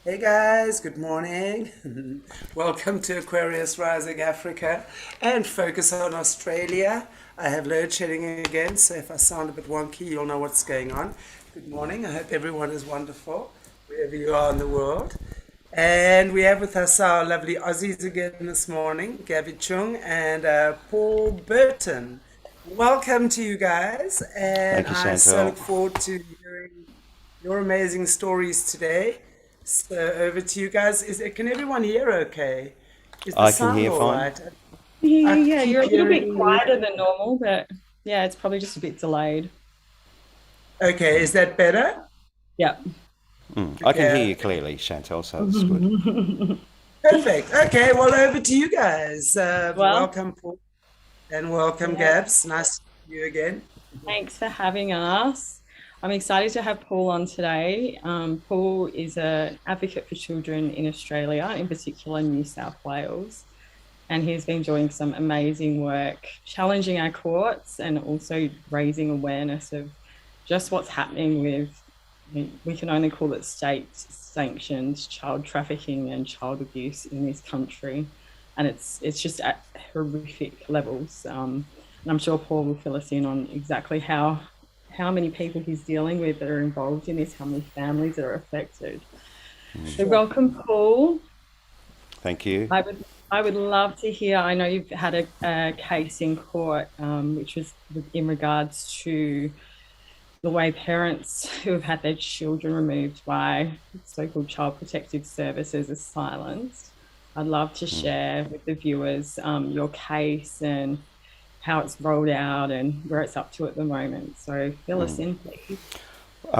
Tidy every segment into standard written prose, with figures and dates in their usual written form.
Hey guys, good morning. Welcome to Aquarius Rising Africa and Focus on Australia. I have load shedding again, so if I sound a bit wonky, you'll know what's going on. Good morning. I hope everyone is wonderful wherever you are in the world. And we have with us our lovely Aussies again this morning, GABBI Chung and Paul Burton. Welcome to you guys, and Thank you, I so Chantelle. look forward to hearing your amazing stories today. So over to you guys. Can everyone hear okay? Is the I can sound hear all fine. right? Yeah, I yeah, yeah. You're keep a little bit hearing you. quieter than normal, but yeah, it's probably just a bit delayed. Okay, is that better? Yeah. I can hear Okay, you clearly, Chantelle, so that's good. perfect. Okay, well, over to you guys. Well, Welcome, Paul, and welcome, yeah, Gabs. Nice to see you again. thanks for having us. I'm excited to have Paul on today. Paul is an advocate for children in Australia, in particular New South Wales, and he's been doing some amazing work, challenging our courts and also raising awareness of just what's happening with, we can only call it state sanctioned child trafficking and child abuse in this country. And it's just at horrific levels. And I'm sure Paul will fill us in on exactly how many people he's dealing with that are involved in this, how many families that are affected. So Sure. welcome, Paul. Thank you. I would love to hear. I know you've had a case in court, which was in regards to the way parents who have had their children removed by so-called child protective services are silenced. I'd love to share with the viewers your case and how it's rolled out and where it's up to at the moment. So fill us in, please.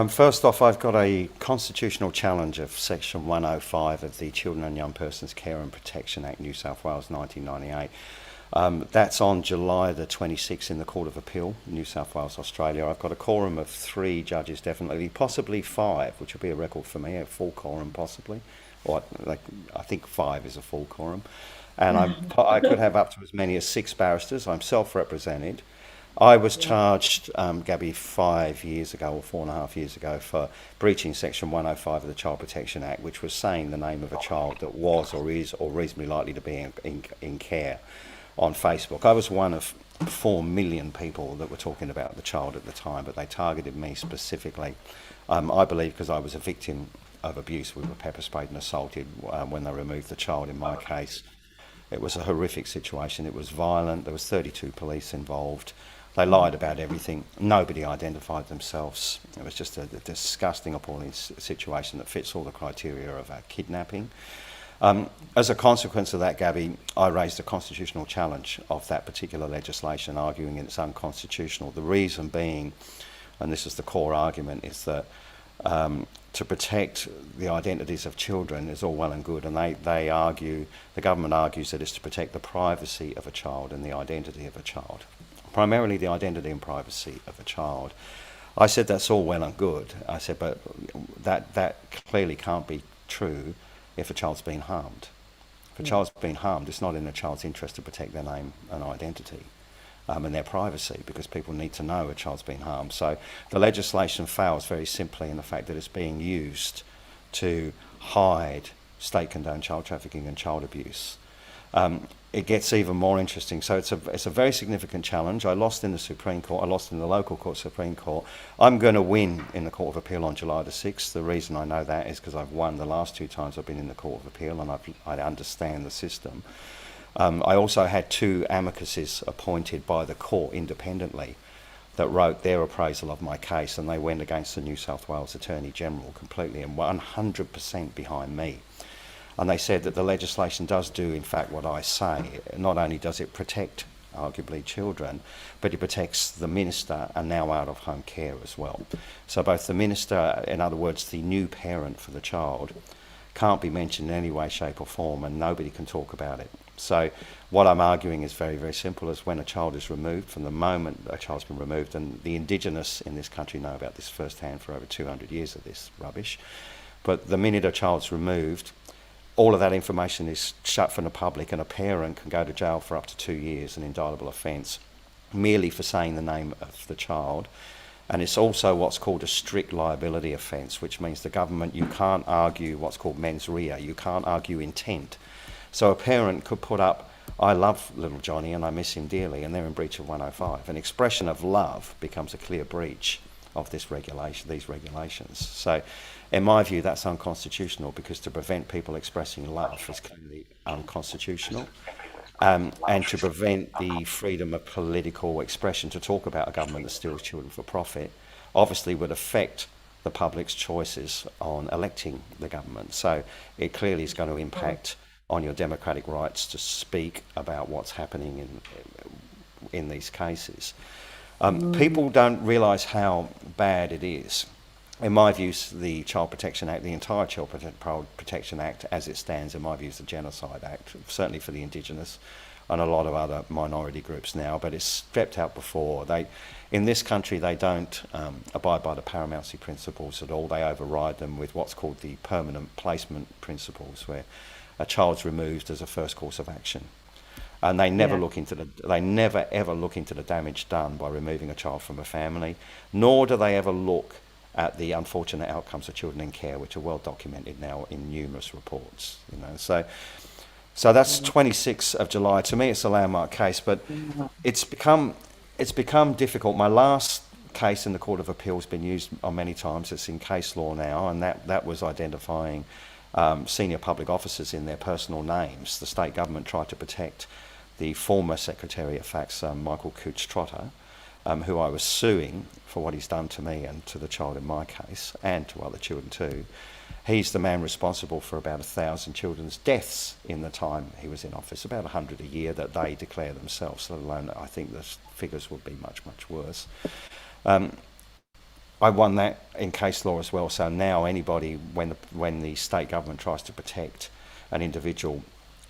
First off, I've got a constitutional challenge of Section 105 of the Children and Young Persons Care and Protection Act, New South Wales 1998. That's on July the 26th in the Court of Appeal, New South Wales, Australia. I've got a quorum of 3 judges, definitely, possibly 5, which will be a record for me, a full quorum possibly. Or like, I think 5 is a full quorum. And I could have up to as many as 6 barristers. I'm self-represented. I was Yeah. charged, GABBI, 5 years ago or 4.5 years ago for breaching Section 105 of the Child Protection Act, which was saying the name of a child that was or is or reasonably likely to be in care on Facebook. I was one of 4 million people that were talking about the child at the time, but they targeted me specifically. I believe because I was a victim of abuse. We were pepper sprayed and assaulted when they removed the child in my case. It was a horrific situation. It was violent. There was 32 police involved. They lied about everything. Nobody identified themselves. It was just a disgusting, appalling situation that fits all the criteria of a kidnapping. As a consequence of that, GABBI, I raised a constitutional challenge of that particular legislation, arguing it's unconstitutional. The reason being, and this is the core argument, is that to protect the identities of children is all well and good, and they argue, the government argues that it's to protect the privacy of a child and the identity of a child, primarily the identity and privacy of a child. I said that's all well and good. I said, but that clearly can't be true if a child's been harmed. If a Yeah. child's been harmed, it's not in a child's interest to protect their name and identity and their privacy, because people need to know a child's been harmed. So the legislation fails very simply in the fact that it's being used to hide state condoned child trafficking and child abuse. It gets even more interesting. So it's a very significant challenge. I lost in the Supreme Court. I lost in the local court, Supreme Court. I'm going to win in the Court of Appeal on July the 6th. The reason I know that is because I've won the last 2 times I've been in the Court of Appeal, and I understand the system. I also had 2 amicuses appointed by the court independently that wrote their appraisal of my case, and they went against the New South Wales Attorney General completely and 100% behind me. And they said that the legislation does do, in fact, what I say. Not only does it protect, arguably, children, but it protects the minister and now out-of-home care as well. So both the minister, in other words, the new parent for the child, can't be mentioned in any way, shape or form, and nobody can talk about it. So what I'm arguing is very, very simple, is when a child is removed, from the moment a child's been removed, and the Indigenous in this country know about this firsthand for over 200 years of this rubbish, but the minute a child's removed, all of that information is shut from the public, and a parent can go to jail for up to 2 years, an indictable offence, merely for saying the name of the child, And it's also what's called a strict liability offence, which means the government, you can't argue what's called mens rea, you can't argue intent. So a parent could put up, I love little Johnny and I miss him dearly, and they're in breach of 105. An expression of love becomes a clear breach of these regulations. So in my view, that's unconstitutional, because to prevent people expressing love is clearly unconstitutional. And to prevent the freedom of political expression to talk about a government that steals children for profit obviously would affect the public's choices on electing the government. So it clearly is going to impact on your democratic rights to speak about what's happening in these cases. People don't realise how bad it is. In my view, the Child Protection Act, the entire Child Protection Act as it stands, in my view, is a genocide act, certainly for the Indigenous and a lot of other minority groups now, but it's stepped out before. In this country, they don't abide by the paramountcy principles at all. They override them with what's called the permanent placement principles, where a child's removed as a first course of action. And they never ever look into the damage done by removing a child from a family, nor do they ever look at the unfortunate outcomes of children in care, which are well documented now in numerous reports. So that's 26th of July. To me, it's a landmark case, but it's become difficult. My last case in the Court of Appeal has been used on many times. It's in case law now, and that was identifying senior public officers in their personal names. The state government tried to protect the former Secretary of Facts, Michael Cooch-Trotter, who I was suing for what he's done to me and to the child in my case, and to other children too. He's the man responsible for about 1,000 children's deaths in the time he was in office, about 100 a year that they declare themselves, let alone I think the figures would be much, much worse. I won that in case law as well, so now anybody, when the state government tries to protect an individual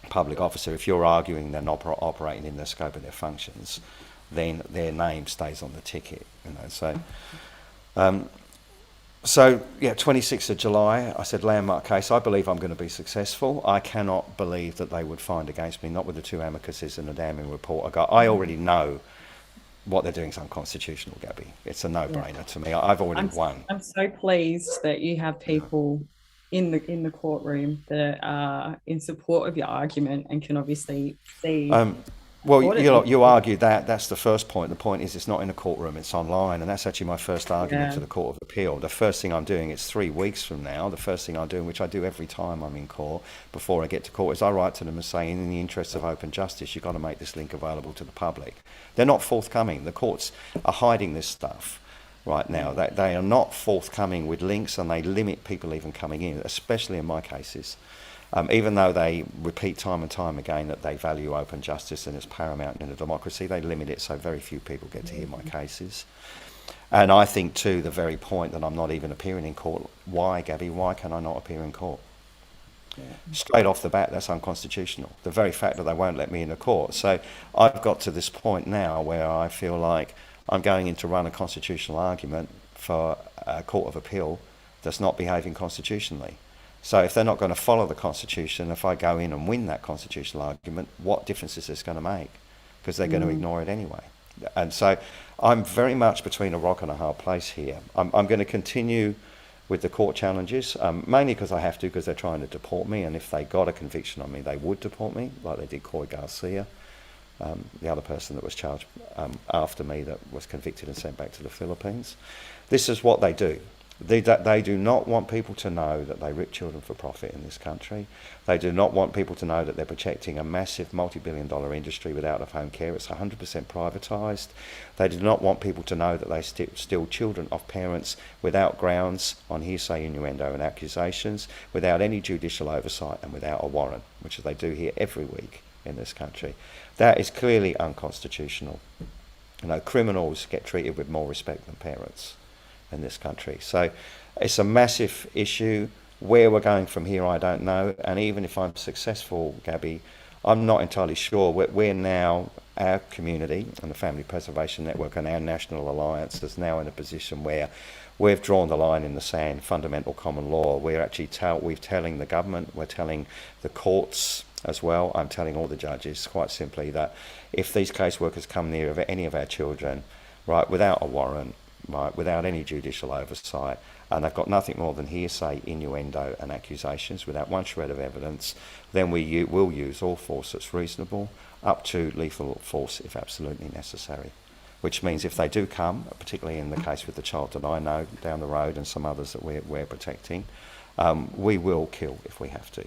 public officer, if you're arguing they're not operating in the scope of their functions, then their name stays on the ticket. So 26th of July, I said landmark case. I believe I'm going to be successful. I cannot believe that they would find against me, not with the two amicuses and the damning report I got. I already know what they're doing is unconstitutional, Gabby. It's a no-brainer to me. I've already won. I'm so pleased that you have people in the courtroom that are in support of your argument and can obviously see. Well, you argue that. That's the first point. The point is it's not in a courtroom, it's online, and that's actually my first argument to the Court of Appeal. The first thing I'm doing, it's 3 weeks from now, the first thing I'm doing, which I do every time I'm in court, before I get to court, is I write to them and say, in the interests of open justice, you've got to make this link available to the public. They're not forthcoming. The courts are hiding this stuff right now. They are not forthcoming with links, and they limit people even coming in, especially in my cases. Even though they repeat time and time again that they value open justice and it's paramount in a democracy, they limit it so very few people get to hear my cases. And I think too, the very point that I'm not even appearing in court, why, Gabby, why can I not appear in court? Straight off the bat, that's unconstitutional. The very fact that they won't let me in the court. So I've got to this point now where I feel like I'm going in to run a constitutional argument for a Court of Appeal that's not behaving constitutionally. So if they're not going to follow the Constitution, if I go in and win that constitutional argument, what difference is this going to make? Because they're going to ignore it anyway. And so I'm very much between a rock and a hard place here. I'm going to continue with the court challenges, mainly because I have to, because they're trying to deport me, and if they got a conviction on me, they would deport me, like they did Coy Garcia, the other person that was charged after me that was convicted and sent back to the Philippines. This is what they do. They do not want people to know that they rip children for profit in this country. They do not want people to know that they're protecting a massive multi-billion-dollar industry with out-of-home care. It's 100% privatised. They do not want people to know that they steal children of parents without grounds on hearsay, innuendo and accusations, without any judicial oversight and without a warrant, which they do here every week in this country. That is clearly unconstitutional. Criminals get treated with more respect than parents in this country. So it's a massive issue. Where we're going from here, I don't know. And even if I'm successful, Gabby, I'm not entirely sure. We're now, our community and the Family Preservation Network and our national alliance is now in a position where we've drawn the line in the sand, fundamental common law. We're actually telling the government, we're telling the courts as well, I'm telling all the judges quite simply that if these caseworkers come near any of our children, right, without a warrant, right, without any judicial oversight, and they've got nothing more than hearsay, innuendo and accusations without one shred of evidence, then we will use all force that's reasonable, up to lethal force if absolutely necessary. Which means if they do come, particularly in the case with the child that I know down the road and some others that we're protecting, we will kill if we have to.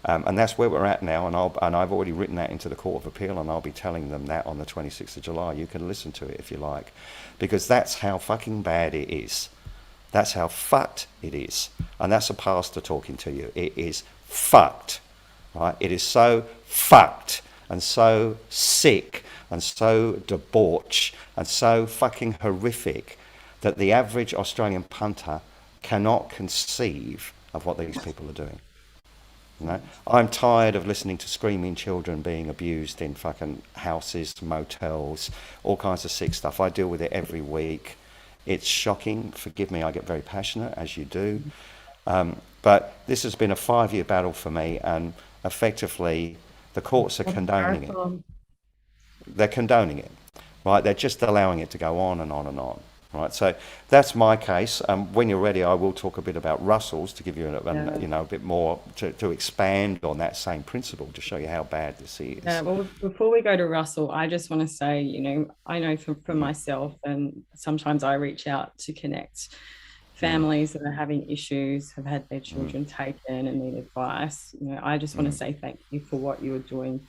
And that's where we're at now, and I've already written that into the Court of Appeal, and I'll be telling them that on the 26th of July. You can listen to it if you like, because that's how fucking bad it is. That's how fucked it is. And that's a pastor talking to you. It is fucked, right? It is so fucked and so sick and so debauched and so fucking horrific that the average Australian punter cannot conceive of what these people are doing. You know, I'm tired of listening to screaming children being abused in fucking houses, motels, all kinds of sick stuff. I deal with it every week. It's shocking. Forgive me, I get very passionate, as you do. But this has been a 5-year battle for me, and effectively the courts are condoning it. They're condoning it, right? They're just allowing it to go on and on and on, right? So that's my case. When you're ready, I will talk a bit about Russell's to give you, a bit more to expand on that same principle to show you how bad this is. Yeah, well, before we go to Russell, I just want to say, you know, I know from myself, and sometimes I reach out to connect families that are having issues, have had their children taken and need advice. You know, I just want to say thank you for what you are doing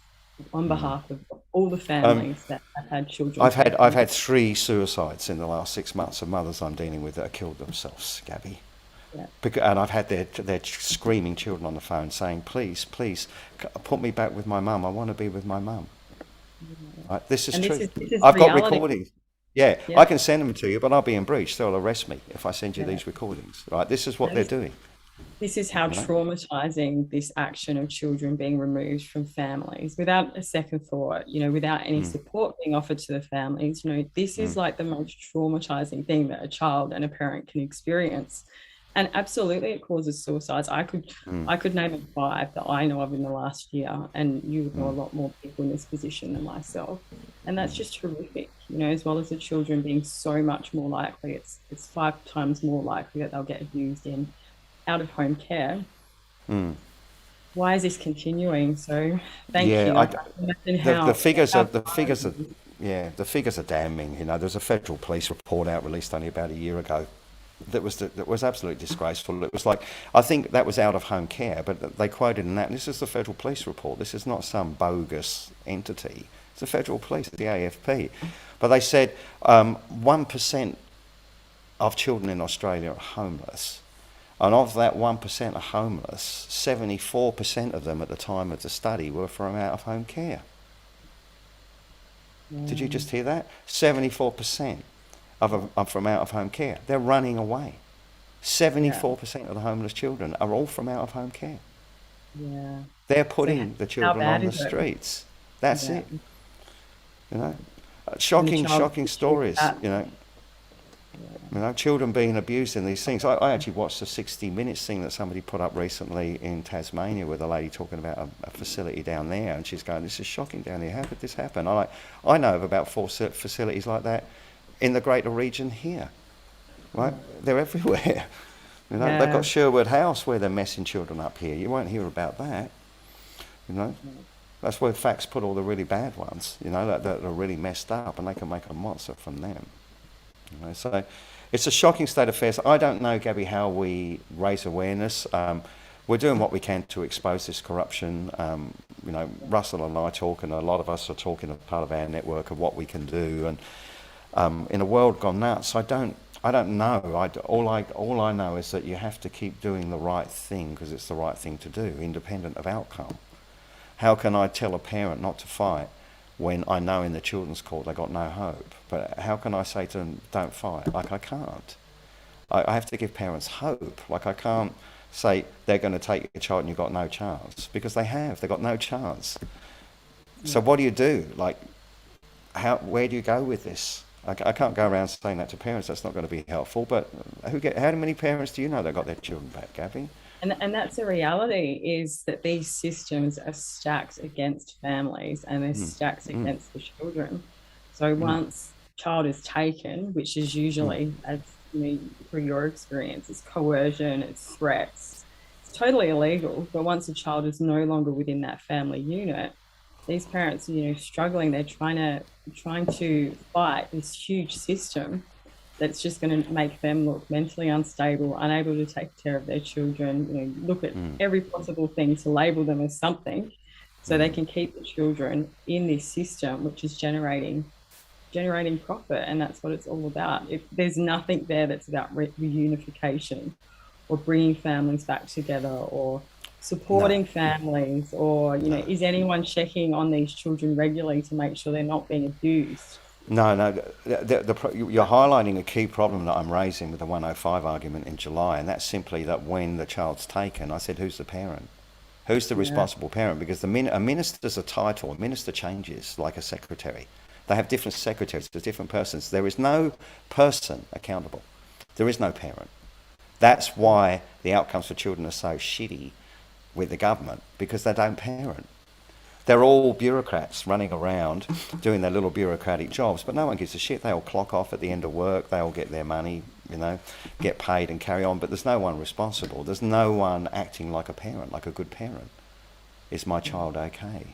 on behalf of all the families that have had children. I've had 3 suicides in the last 6 months of mothers I'm dealing with that have killed themselves, Gabby. Yeah. And I've had their screaming children on the phone saying, please, put me back with my mum. I want to be with my mum. Right? This is true. This is I've reality. got recordings. Yeah, I can send them to you, but I'll be in breach. They'll arrest me if I send you these recordings. Right? This is what they're doing. This is how traumatizing this action of children being removed from families without a second thought, you know, without any support being offered to the families. You know, this is like the most traumatizing thing that a child and a parent can experience. And absolutely it causes suicides. I could name 5 that I know of in the last year, and you would know a lot more people in this position than myself. And that's just horrific, you know, as well as the children being so much more likely, it's 5 times more likely that they'll get abused in out-of-home care. Why is this continuing? So thank you. The figures are damning. You know, there's a federal police report out released only about a year ago that was absolutely disgraceful. It was like, I think that was out-of-home care, but they quoted in that, and this is the federal police report. This is not some bogus entity. It's the federal police, the AFP. But they said 1% of children in Australia are homeless. And of that 1% are homeless, 74% of them at the time of the study were from out-of-home care. Did you just hear that? 74% are from out-of-home care. They're running away. 74% of the homeless children are all from out-of-home care. Yeah. They're putting the children on the streets. That's it. You know, shocking stories, you know. You know, children being abused in these things. I actually watched a 60 Minutes thing that somebody put up recently in Tasmania with a lady talking about a facility down there, and she's going, this is shocking down there. How could this happen? I know of about 4 facilities like that in the greater region here. Right? They're everywhere. You know, they've got Sherwood House where they're messing children up here. You won't hear about that. You know, that's where facts put all the really bad ones, you know, that are really messed up, and they can make a monster from them. You know, so it's a shocking state of affairs. I don't know, Gabby, how we raise awareness. We're doing what we can to expose this corruption. You know, Russell and I talk, and a lot of us are talking as part of our network of what we can do. And in a world gone nuts, I don't know. All I know is that you have to keep doing the right thing because it's the right thing to do, independent of outcome. How can I tell a parent not to fight when I know in the children's court they got no hope? But how can I say to them, don't fight? Like, I can't. I have to give parents hope. Like, I can't say they're going to take your child and you've got no chance, because they've got no chance. So what do you do? Like, where do you go with this? I can't go around saying that to parents. That's not going to be helpful. But how many parents do you know that got their children back, Gabby? And that's the reality, is that these systems are stacked against families, and they're stacked against the children. So once child is taken, which is usually, as you know, through your experience, it's coercion, it's threats, it's totally illegal. But once a child is no longer within that family unit, these parents are, you know, struggling. They're trying to fight this huge system that's just going to make them look mentally unstable, unable to take care of their children, you know, look at every possible thing to label them as something so they can keep the children in this system, which is generating profit. And that's what it's all about. If there's nothing there that's about reunification or bringing families back together or supporting families, or, you know, is anyone checking on these children regularly to make sure they're not being abused? No, you're highlighting a key problem that I'm raising with the 105 argument in July, and that's simply that when the child's taken, I said, who's the parent? Who's the responsible parent? Because a minister's a title. A minister changes like a secretary. They have different secretaries, there's different persons. There is no person accountable. There is no parent. That's why the outcomes for children are so shitty with the government, because they don't parent. They're all bureaucrats running around doing their little bureaucratic jobs, but no one gives a shit. They all clock off at the end of work, they all get their money, you know, get paid and carry on, but there's no one responsible. There's no one acting like a parent, like a good parent. Is my child okay?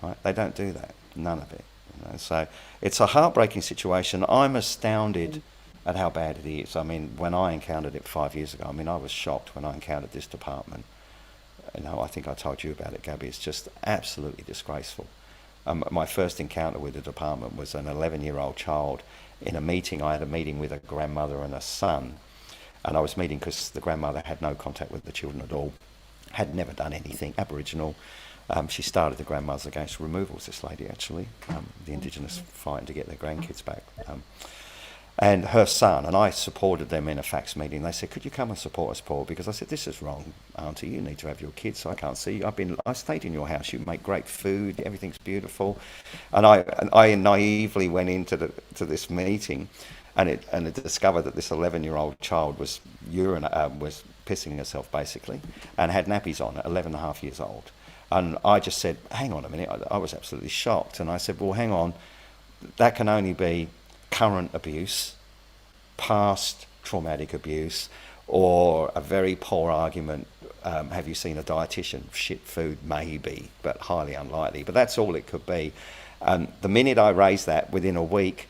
Right? They don't do that, none of it. You know? So it's a heartbreaking situation. I'm astounded at how bad it is. I mean, when I encountered it 5 years ago, I mean, I was shocked when I encountered this department. You know, I think I told you about it, Gabby. It's just absolutely disgraceful. My first encounter with the department was an 11-year-old child in a meeting. I had a meeting with a grandmother and a son, and I was meeting because the grandmother had no contact with the children at all, had never done anything, Aboriginal. She started the Grandmothers Against Removals, this lady actually, the Indigenous fighting to get their grandkids back. And her son, and I supported them in a fax meeting. They said, could you come and support us, Paul? Because I said, this is wrong, Auntie. You need to have your kids, so I can't see you. I stayed in your house. You make great food. Everything's beautiful. And I naively went into this meeting, and it discovered that this 11-year-old child was pissing herself, basically, and had nappies on at 11 and a half years old. And I just said, hang on a minute. I was absolutely shocked. And I said, well, hang on. That can only be current abuse, past traumatic abuse, or a very poor argument. Have you seen a dietitian? Shit food, maybe, but highly unlikely. But that's all it could be. The minute I raised that, within a week,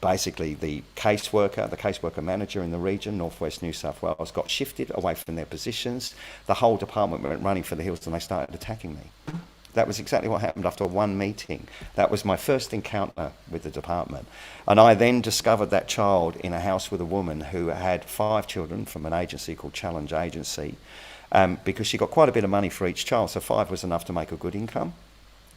basically the caseworker manager in the region, Northwest New South Wales, got shifted away from their positions. The whole department went running for the hills and they started attacking me. That was exactly what happened after one meeting. That was my first encounter with the department. And I then discovered that child in a house with a woman who had 5 children from an agency called Challenge Agency, because she got quite a bit of money for each child, so 5 was enough to make a good income.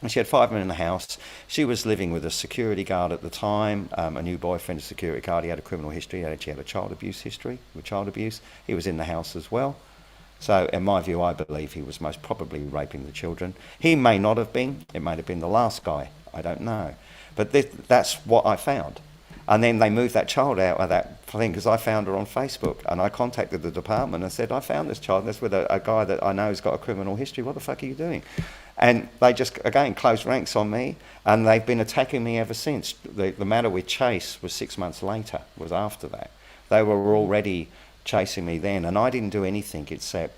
And she had 5 men in the house. She was living with a security guard at the time, a new boyfriend, a security guard. He had a criminal history. He actually had a child abuse history with child abuse. He was in the house as well. So in my view, I believe he was most probably raping the children. He may not have been. It may have been the last guy. I don't know. But that's what I found. And then they moved that child out of that thing because I found her on Facebook. And I contacted the department and said, I found this child. That's with a guy that I know has got a criminal history. What the fuck are you doing? And they just, again, closed ranks on me. And they've been attacking me ever since. The matter with Chase was 6 months later, was after that. They were already chasing me then, and I didn't do anything except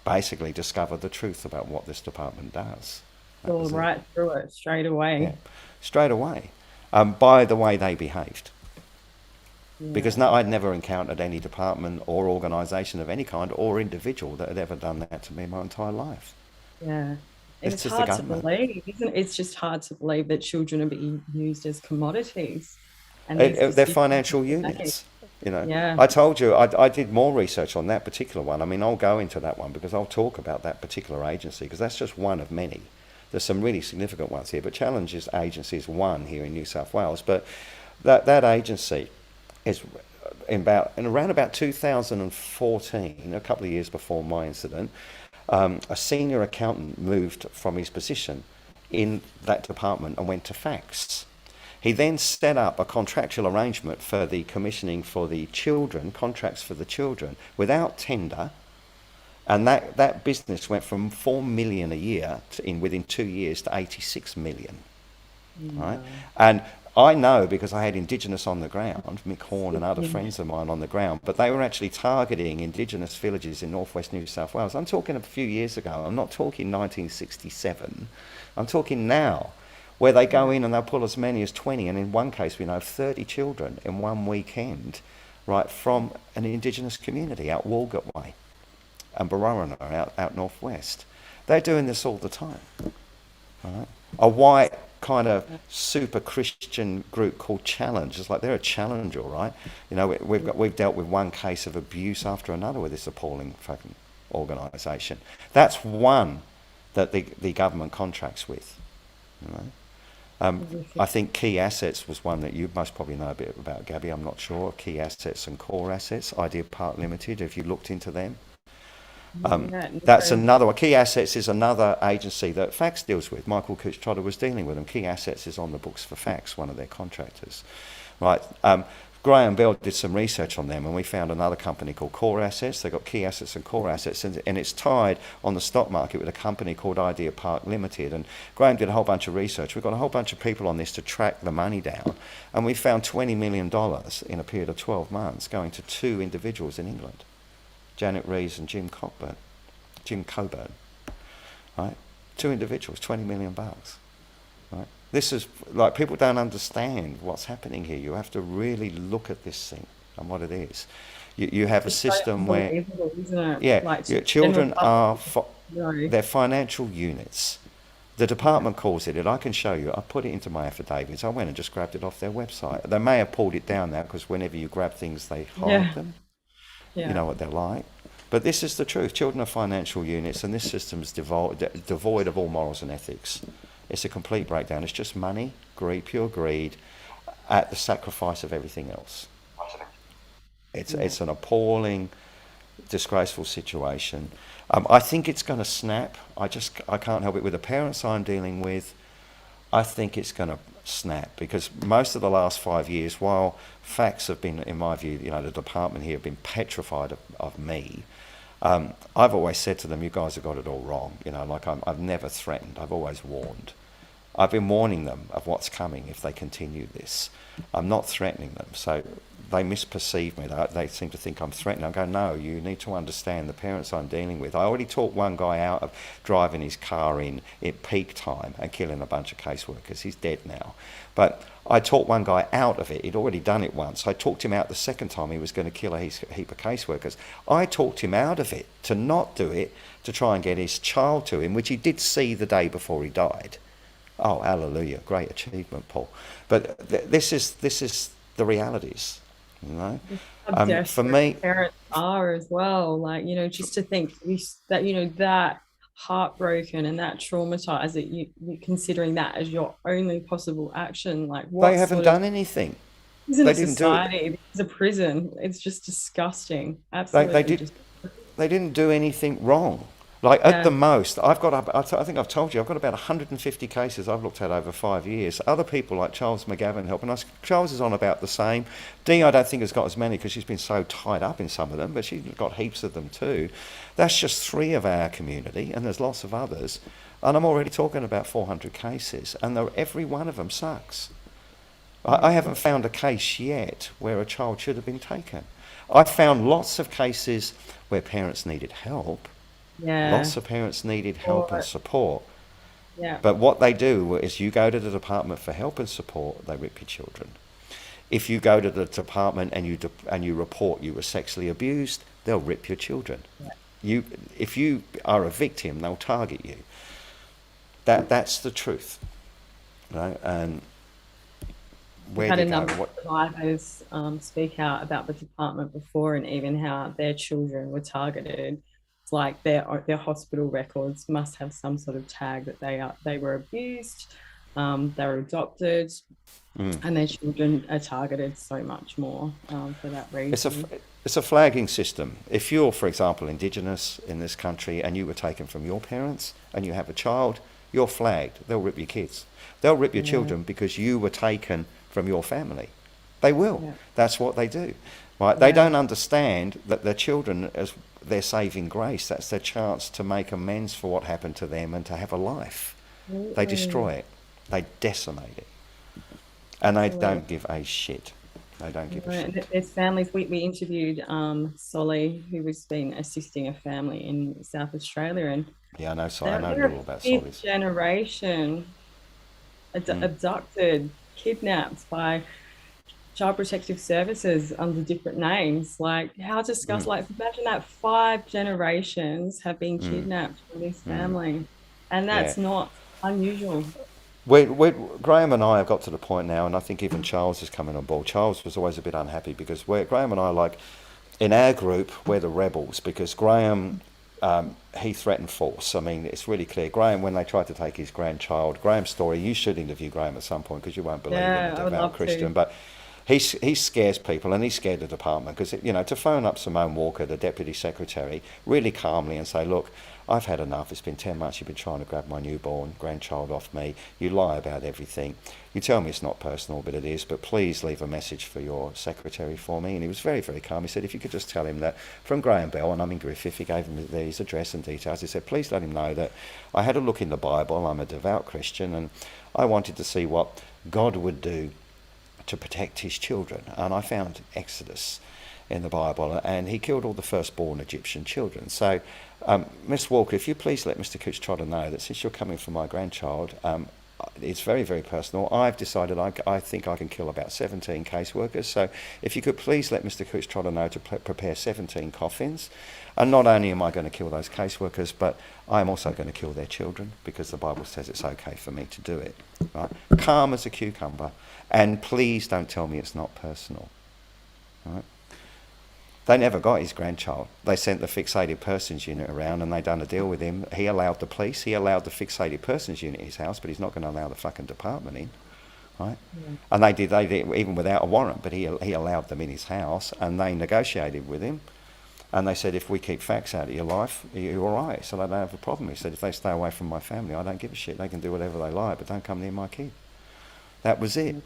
basically discover the truth about what this department does. All right through it straight away. Yeah, straight away, by the way they behaved. Yeah. Because I'd never encountered any department or organisation of any kind or individual that had ever done that to me in my entire life. Yeah. It's hard to believe, isn't it? It's just hard to believe that children are being used as commodities. And they're financial units. You know, yeah. I told you I did more research on that particular one. I mean, I'll go into that one because I'll talk about that particular agency because that's just one of many. There's some really significant ones here, but Challenge's agency is one here in New South Wales. But that agency is around about 2014, a couple of years before my incident, a senior accountant moved from his position in that department and went to fax. He then set up a contractual arrangement for the commissioning for the children, contracts for the children, without tender, and that business went from 4 million a year within 2 years to 86 million, right? And I know because I had Indigenous on the ground, Mick Horn and other friends of mine on the ground, but they were actually targeting Indigenous villages in northwest New South Wales. I'm talking a few years ago. I'm not talking 1967. I'm talking now, where they go in and they'll pull as many as 20, and in one case we know 30 children in one weekend, right, from an Indigenous community out Walgett Way and Barorona out northwest. They're doing this all the time. Right? A white kind of super Christian group called Challenge. It's like they're a challenge, all right. You know, we've dealt with one case of abuse after another with this appalling fucking organisation. That's one that the government contracts with. You know? I think Key Assets was one that you most probably know a bit about, Gabby. I'm not sure. Key Assets and Core Assets, Idea Park Limited. Have you looked into them? That's another one. Key Assets is another agency that Fax deals with. Michael Cooch-Trotter was dealing with them. Key Assets is on the books for Fax, one of their contractors. Right. Graham Bell did some research on them, and we found another company called Core Assets. They've got Key Assets and Core Assets, and it's tied on the stock market with a company called Idea Park Limited. And Graham did a whole bunch of research. We've got a whole bunch of people on this to track the money down, and we found $20 million in a period of 12 months going to 2 individuals in England. Janet Rees and Jim Coburn, right? 2 individuals, $20 million, right? This is, like, people don't understand what's happening here. You have to really look at this thing and what it is. You have a system where, yeah, like your children are, they're financial units. The department calls it, and I can show you, I put it into my affidavits. I went and just grabbed it off their website. They may have pulled it down now because whenever you grab things, they hide them. Yeah. You know what they're like. But this is the truth. Children are financial units, and this system is devoid of all morals and ethics. It's a complete breakdown. It's just money, greed, pure greed, at the sacrifice of everything else. It's an appalling, disgraceful situation. I think it's going to snap. I can't help it. With the parents I'm dealing with, I think it's going to snap, because most of the last 5 years, while facts have been, in my view, you know, the department here have been petrified of me, I've always said to them, you guys have got it all wrong. You know, like I've never threatened, I've always warned. I've been warning them of what's coming if they continue this. I'm not threatening them, so they misperceive me. They seem to think I'm threatening. I go, no, you need to understand the parents I'm dealing with. I already talked one guy out of driving his car in at peak time and killing a bunch of caseworkers. He's dead now. But I talked one guy out of it. He'd already done it once. I talked him out the second time he was going to kill a heap of caseworkers. I talked him out of it to not do it, to try and get his child to him, which he did see the day before he died. Oh, hallelujah. Great achievement, Paul. But this is the realities. You know, for me, parents are as well. Like, you know, just to think that, you know, that heartbroken and that traumatized, that you considering that as your only possible action. Like, what they haven't done anything. Isn't it society? It's a prison. It's just disgusting. Absolutely. They didn't do anything wrong. Like, at the most, I think I've told you, I've got about 150 cases I've looked at over 5 years. Other people like Charles McGavin helping us. Charles is on about the same. Dee, I don't think, has got as many because she's been so tied up in some of them, but she's got heaps of them too. That's just 3 of our community, and there's lots of others. And I'm already talking about 400 cases, and every one of them sucks. I haven't found a case yet where a child should have been taken. I've found lots of cases where parents needed help. Yeah. Lots of parents needed help and support. Yeah. But what they do is, you go to the department for help and support, they rip your children. If you go to the department and you report you were sexually abused, they'll rip your children. Yeah. If you are a victim, they'll target you. That's the truth. Right? And We've had a number of survivors speak out about the department before, and even how their children were targeted. It's like their hospital records must have some sort of tag that they were abused, they were adopted, and their children are targeted so much more for that reason. It's a flagging system. If you're, for example, Indigenous in this country and you were taken from your parents and you have a child, you're flagged. They'll rip your kids. They'll rip your children because you were taken from your family. They will. Yeah. That's what they do. Right? Yeah. They don't understand that their children, as their saving grace, that's their chance to make amends for what happened to them and to have a life. They destroy it. They decimate it. And they don't give a shit. They don't give a shit. There's families. We interviewed Solly, who has been assisting a family in South Australia, and Yeah, I know. So I know they're little about fifth Solly's. generation abducted, kidnapped by Child Protective Services under different names. Like, how disgusting! Like, imagine that 5 generations have been kidnapped from this family, and that's not unusual. Graham and I have got to the point now, and I think even Charles is coming on board. Charles was always a bit unhappy because Graham and I, like, in our group, we're the rebels because Graham, he threatened force. I mean, it's really clear. Graham, when they tried to take his grandchild, Graham's story, you should interview Graham at some point because you won't believe him, a devout Christian. But he scares people, and he scared the department because, you know, to phone up Simone Walker, the Deputy Secretary, really calmly and say, look, I've had enough. It's been 10 months you've been trying to grab my newborn grandchild off me. You lie about everything. You tell me it's not personal, but it is. But please leave a message for your secretary for me. And he was very, very calm. He said, if you could just tell him that from Graham Bell, and I'm in Griffith, he gave him his address and details. He said, please let him know that I had a look in the Bible. I'm a devout Christian, and I wanted to see what God would do to protect his children. And I found Exodus in the Bible, and he killed all the firstborn Egyptian children. So, Miss Walker, if you please let Mr. Couch-Trotter know that since you're coming for my grandchild, it's very, very personal. I've decided I think I can kill about 17 caseworkers. So if you could please let Mr. Couch-Trotter know to prepare 17 coffins. And not only am I going to kill those caseworkers, but I'm also going to kill their children because the Bible says it's okay for me to do it. Right? Calm as a cucumber. And please don't tell me it's not personal. Right? They never got his grandchild. They sent the fixated persons unit around and they done a deal with him. He allowed the police, he allowed the fixated persons unit in his house, but he's not going to allow the fucking department in. Right? Yeah. And they did even without a warrant, but he allowed them in his house and they negotiated with him. And they said, if we keep facts out of your life, you're all right. So they don't have a problem. He said, if they stay away from my family, I don't give a shit. They can do whatever they like, but don't come near my kid. That was it.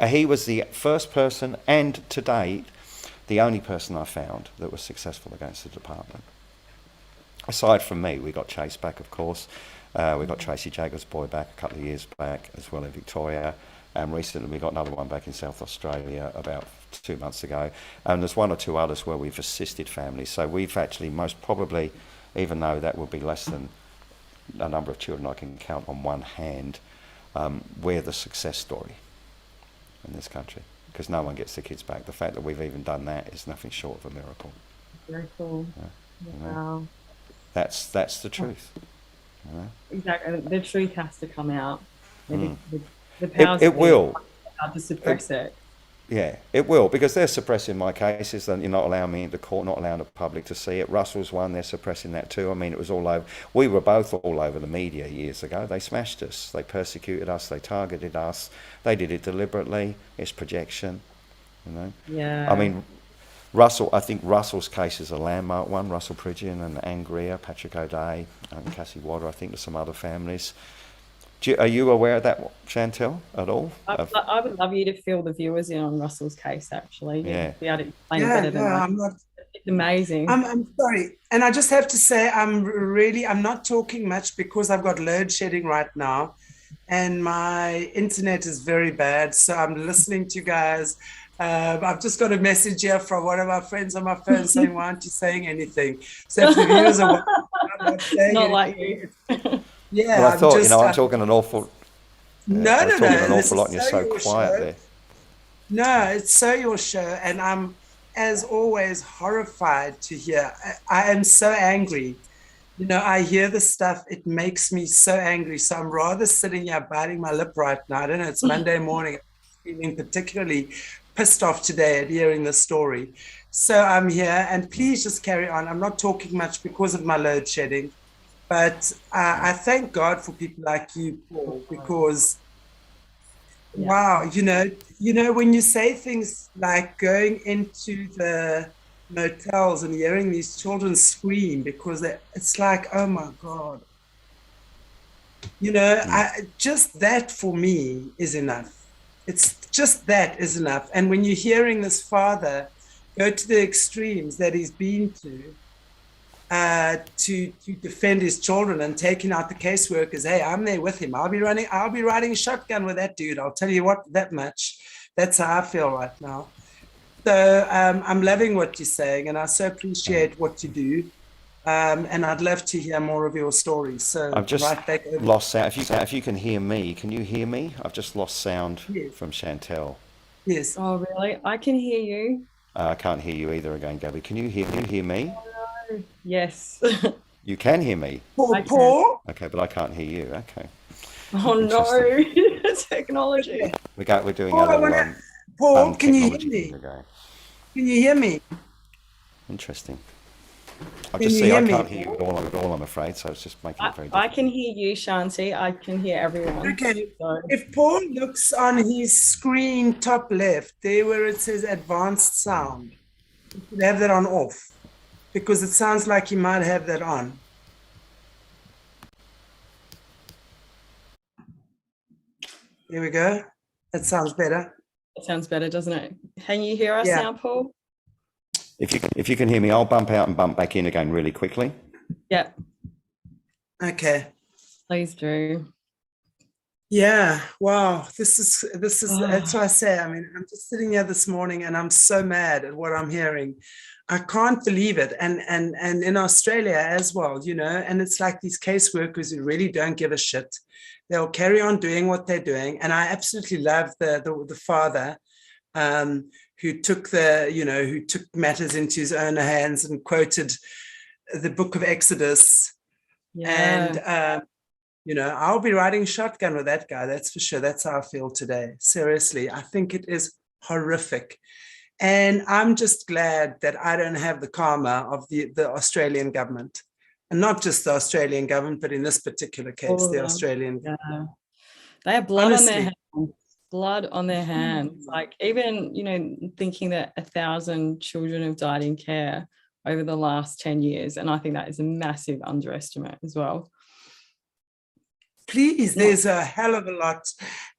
He was the first person, and to date, the only person I found that was successful against the department. Aside from me, we got Chase back, of course. We got Tracy Jacobs' boy back a couple of years back, as well in Victoria. And recently we got another one back in South Australia about 2 months ago. And there's 1 or 2 others where we've assisted families. So we've actually most probably, even though that will be less than a number of children I can count on one hand, we're the success story in this country. Because no one gets the kids back. The fact that we've even done that is nothing short of a miracle. Very cool. You know? Wow. That's the truth. You know? Exactly. The truth has to come out. The powers it will. How to suppress it. Yeah, it will, because they're suppressing my cases, and you're not allowing me into court, not allowing the public to see it. Russell's one, they're suppressing that too. I mean, it was all over. We were both all over the media years ago. They smashed us. They persecuted us. They targeted us. They did it deliberately. It's projection, you know. Yeah. I mean, I think Russell's case is a landmark one. Russell Pridgeon and Angria, Patrick O'Day, and Cassie Water. I think there's some other families. Are you aware of that, Chantelle, at all? I would love you to fill the viewers in on Russell's case, actually. Yeah. Be able to explain it better than that. It's amazing. I'm sorry. And I just have to say, I'm not talking much because I've got load shedding right now and my internet is very bad. So I'm listening to you guys. I've just got a message here from one of our friends on my phone saying, why aren't you saying anything? So if the viewers are not saying not like you. Yeah, well, I thought, I'm talking an awful. No, talking an awful lot, and you're so quiet there. No, it's so your show, and I'm, as always, horrified to hear. I am so angry. You know, I hear this stuff, it makes me so angry. So I'm rather sitting here biting my lip right now. I don't know, it's Monday morning. I'm feeling particularly pissed off today at hearing this story. So I'm here, and please just carry on. I'm not talking much because of my load shedding. But I thank God for people like you, Paul, because, wow, you know, when you say things like going into the motels and hearing these children scream because it's like, oh my God. You know, just that for me is enough. It's just that is enough. And when you're hearing this father go to the extremes that he's been to, to defend his children and taking out the caseworkers. Hey, I'm there with him. I'll be riding shotgun with that dude. I'll tell you what, that much. That's how I feel right now. So I'm loving what you're saying, and I so appreciate what you do. And I'd love to hear more of your stories. So I've just right back over. lost sound. If you can hear me, can you hear me? I've just lost sound Yes. from Chantelle. Yes. Oh, really? I can hear you. I can't hear you either again, Gabby. Can you hear me? Yes. You can hear me. I can. Paul? Okay, but I can't hear you. Okay, Oh interesting. no, technology. We're doing Paul, a little Paul, can you hear technology me? thing today. Can you hear me? Interesting. I Can just you see hear I me? can't hear you at all, I'm afraid, so it's just making it very I can difficult. hear you, Shanti. I can hear everyone. Okay. So, If Paul looks on his screen top left, there where it says advanced sound, you should have that on off because it sounds like you might have that on. There we go. That sounds better. it sounds better, doesn't it? Can you hear us Yeah. now, Paul? If you can hear me, I'll bump out and bump back in again really quickly. Yeah, Okay. please do. Yeah. Wow. This is that's Oh, what I say. I mean, I'm just sitting here this morning and I'm so mad at what I'm hearing. I can't believe it. And in Australia as well, you know, and it's like these caseworkers who really don't give a shit. They'll carry on doing what they're doing. And I absolutely love the father who took who took matters into his own hands and quoted the book of Exodus. And yeah. I'll be riding shotgun with that guy. That's for sure. That's how I feel today. Seriously, I think it is horrific. And I'm just glad that I don't have the karma of the Australian government. And not just the Australian government, but in this particular case, All of the them. Australian government. Yeah. They have blood on their Honestly. hands. Blood on their hands. Like even, thinking that 1,000 children have died in care over the last 10 years. And I think that is a massive underestimate as well. Please, Yeah. there's a hell of a lot.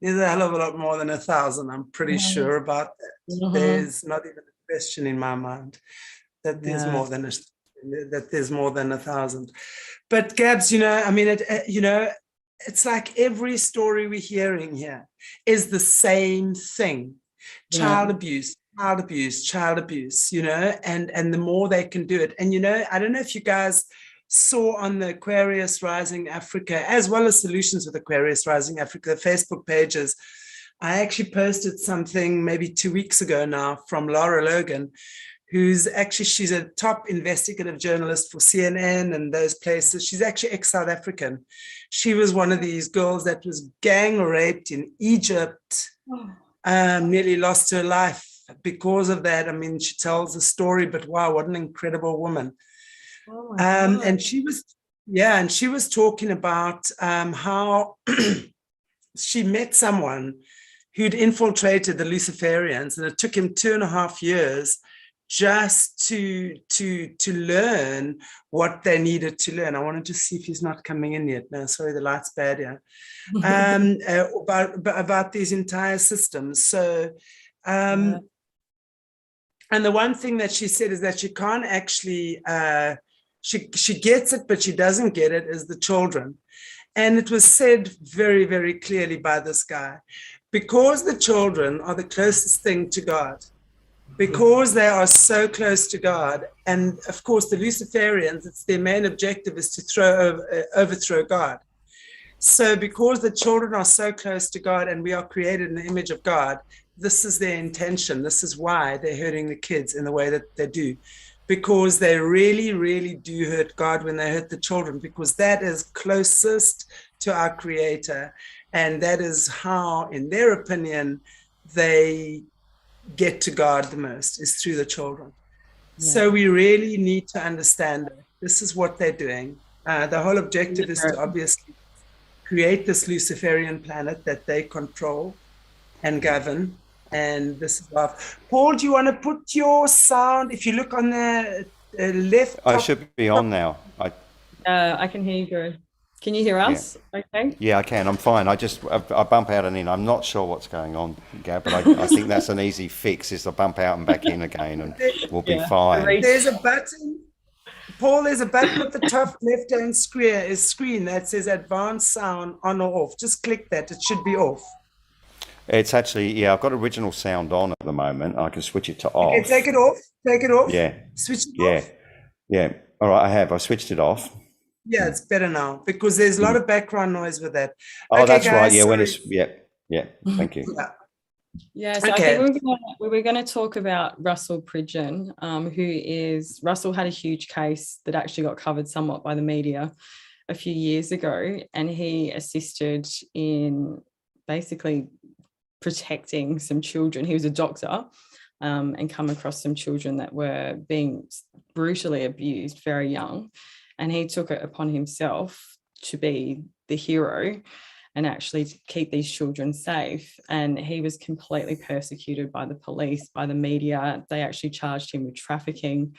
There's a hell of a lot more than 1,000. I'm pretty Mhm. sure about that. Mhm. There's not even a question in my mind that there's Yeah. more than 1,000. But Gabs, I mean, it's like every story we're hearing here is the same thing: child Yeah. abuse, child abuse, child abuse. And the more they can do it, and I don't know if you guys saw on the Aquarius Rising Africa, as well as Solutions with Aquarius Rising Africa, the Facebook pages. I actually posted something maybe 2 weeks ago now from Laura Logan, she's a top investigative journalist for CNN and those places. She's actually ex-South African. She was one of these girls that was gang raped in Egypt, nearly lost her life because of that. I mean, she tells the story, but wow, what an incredible woman. Oh my God. And she was talking about how she met someone who'd infiltrated the Luciferians, and it took him 2.5 years just to learn what they needed to learn. I wanted to see if he's not coming in yet. No, sorry, the light's bad here. About these entire systems. So, Yeah. and the one thing that she said is that she can't actually, she gets it, but she doesn't get it, is the children. And it was said very, very clearly by this guy, because the children are the closest thing to God, because they are so close to God. And of course, the Luciferians, it's their main objective is to overthrow God. So because the children are so close to God and we are created in the image of God, this is their intention. This is why they're hurting the kids in the way that they do, because they really, really do hurt God when they hurt the children, because that is closest to our Creator. And that is how, in their opinion, they get to God the most, is through the children. Yeah. So we really need to understand that this is what they're doing. The whole objective is to obviously create this Luciferian planet that they control and govern. And this is love. Paul, do you want to put your sound? If you look on the left, I should be on now. I can hear you good. Can you hear us? Okay. Yeah, I can. I'm fine. I bump out and in. I'm not sure what's going on, Gab, but I think that's an easy fix, is to bump out and back in again, and we'll be fine. There's a button. Paul, there's a button at the top left-hand screen that says advanced sound on or off. Just click that. It should be off. It's actually, yeah, I've got original sound on at the moment. I can switch it to Okay, off. take it off. Take it off. Yeah, Switch it yeah, off. yeah. All right, I switched it off. Yeah, it's better now because there's a lot of background noise with that. Oh, Okay, that's right. guys, Yeah, when sorry. it's, yeah. Thank you. Yeah. Yeah, so Okay. I think we were going to talk about Russell Pridgeon, Russell had a huge case that actually got covered somewhat by the media a few years ago, and he assisted in basically protecting some children. He was a doctor and come across some children that were being brutally abused very young, and he took it upon himself to be the hero and actually to keep these children safe. And he was completely persecuted by the police, by the media. They actually charged him with trafficking.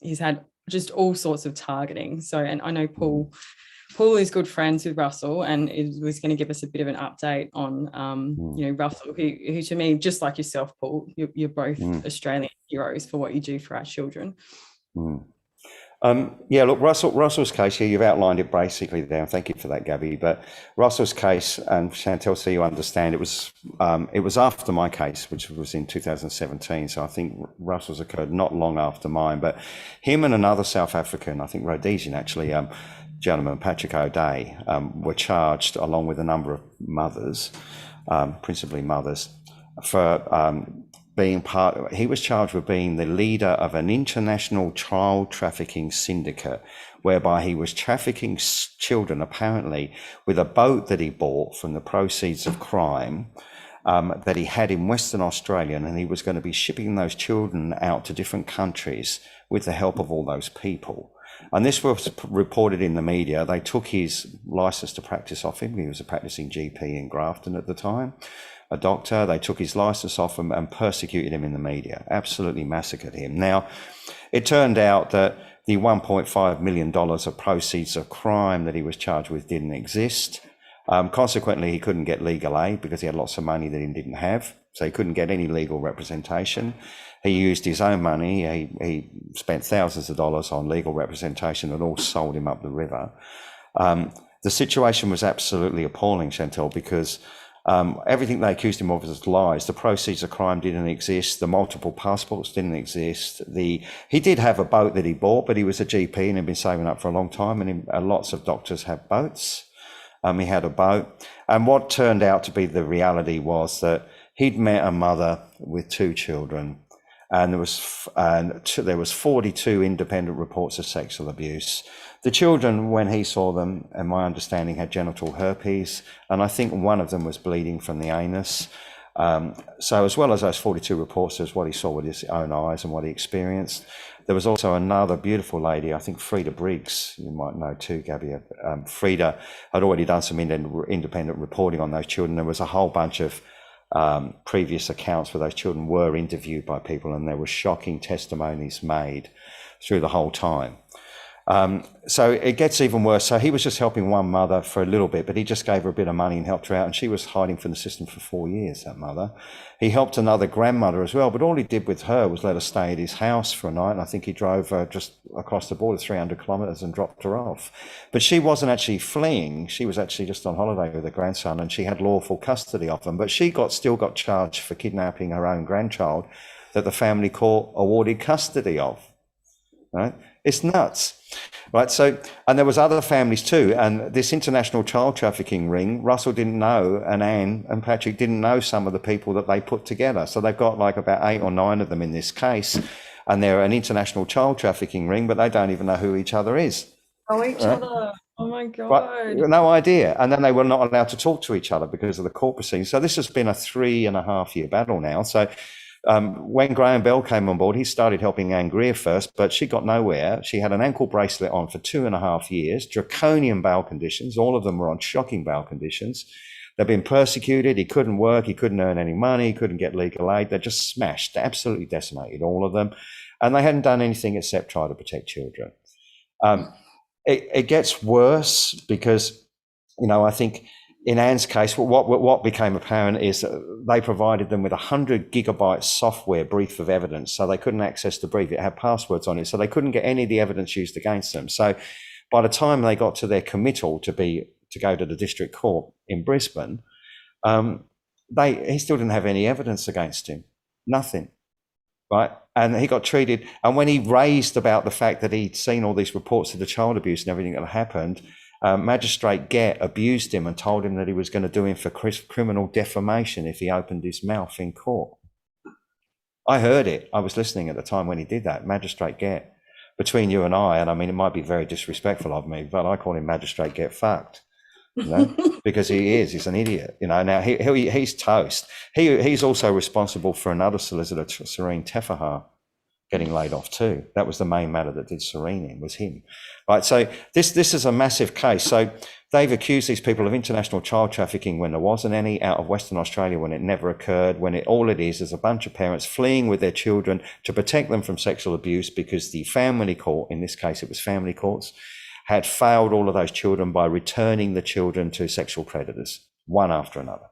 He's had just all sorts of targeting. So, and I know Paul is good friends with Russell, and was going to give us a bit of an update on, Russell, who to me, just like yourself, Paul, you're both Australian heroes for what you do for our children. Yeah, look, Russell's case here, you've outlined it basically there. Thank you for that, Gabby. But Russell's case, and Chantelle, so you understand, it was after my case, which was in 2017. So I think Russell's occurred not long after mine. But him and another South African, I think Rhodesian actually, gentleman, Patrick O'Day, were charged along with a number of mothers, principally mothers, for he was charged with being the leader of an international child trafficking syndicate, whereby he was trafficking children apparently with a boat that he bought from the proceeds of crime that he had in Western Australia, and he was going to be shipping those children out to different countries with the help of all those people. And this was reported in the media. They took his license to practice off him. He was a practicing GP in Grafton at the time, a doctor. They took his license off him and persecuted him in the media, absolutely massacred him. Now, it turned out that the $1.5 million of proceeds of crime that he was charged with didn't exist. Consequently, he couldn't get legal aid because he had lots of money that he didn't have. So he couldn't get any legal representation. He used his own money. He spent thousands of dollars on legal representation that all sold him up the river. The situation was absolutely appalling, Chantelle, because everything they accused him of was lies. The proceeds of crime didn't exist. The multiple passports didn't exist. He did have a boat that he bought, but he was a GP and had been saving up for a long time. And lots of doctors have boats. He had a boat. And what turned out to be the reality was that he'd met a mother with 2 children. And there was 42 independent reports of sexual abuse. The children, when he saw them, and my understanding, had genital herpes, and I think one of them was bleeding from the anus. So as well as those 42 reports, there's what he saw with his own eyes and what he experienced. There was also another beautiful lady, I think Frida Briggs, you might know too, Gabby. Frida had already done some independent reporting on those children. There was a whole bunch of previous accounts where those children were interviewed by people, and there were shocking testimonies made through the whole time. So it gets even worse. So he was just helping one mother for a little bit, but he just gave her a bit of money and helped her out, and she was hiding from the system for 4 years, that mother. He helped another grandmother as well, but all he did with her was let her stay at his house for a night, and I think he drove her just across the border 300 kilometres and dropped her off. But she wasn't actually fleeing. She was actually just on holiday with her grandson, and she had lawful custody of them, but she still got charged for kidnapping her own grandchild that the family court awarded custody of. Right? It's nuts. Right, so, and there was other families too, and this international child trafficking ring, Russell didn't know, and Anne and Patrick didn't know some of the people that they put together. So they've got like about 8 or 9 of them in this case, and they're an international child trafficking ring, but they don't even know who each other is. Oh, each other. Oh my God. Right? No idea. And then they were not allowed to talk to each other because of the court proceedings. So this has been a 3.5 year battle now. So when Graham Bell came on board, he started helping Anne Greer first, but she got nowhere. She had an ankle bracelet on for 2.5 years, draconian bail conditions. All of them were on shocking bail conditions. They've been persecuted. He couldn't work. He couldn't earn any money. He couldn't get legal aid. They just smashed, absolutely decimated all of them. And they hadn't done anything except try to protect children. It gets worse because, I think in Anne's case, what became apparent is that they provided them with 100 gigabyte software brief of evidence, so they couldn't access the brief. It had passwords on it, so they couldn't get any of the evidence used against them. So by the time they got to their committal to go to the district court in Brisbane, he still didn't have any evidence against him, nothing, right? And he got treated. And when he raised about the fact that he'd seen all these reports of the child abuse and everything that happened, Magistrate Get abused him and told him that he was going to do him for criminal defamation if he opened his mouth in court. I heard it. I was listening at the time when he did that. Magistrate Get, between you and I mean, it might be very disrespectful of me, but I call him Magistrate Get Fucked, you know, because he's an idiot, you know. Now he's toast. He's also responsible for another solicitor, Serene Tefahar, getting laid off too. That was the main matter that did Serene in, was him. Right, so this is a massive case. So they've accused these people of international child trafficking when there wasn't any, out of Western Australia when it never occurred, when all it is a bunch of parents fleeing with their children to protect them from sexual abuse because the family court, in this case it was family courts, had failed all of those children by returning the children to sexual predators, one after another,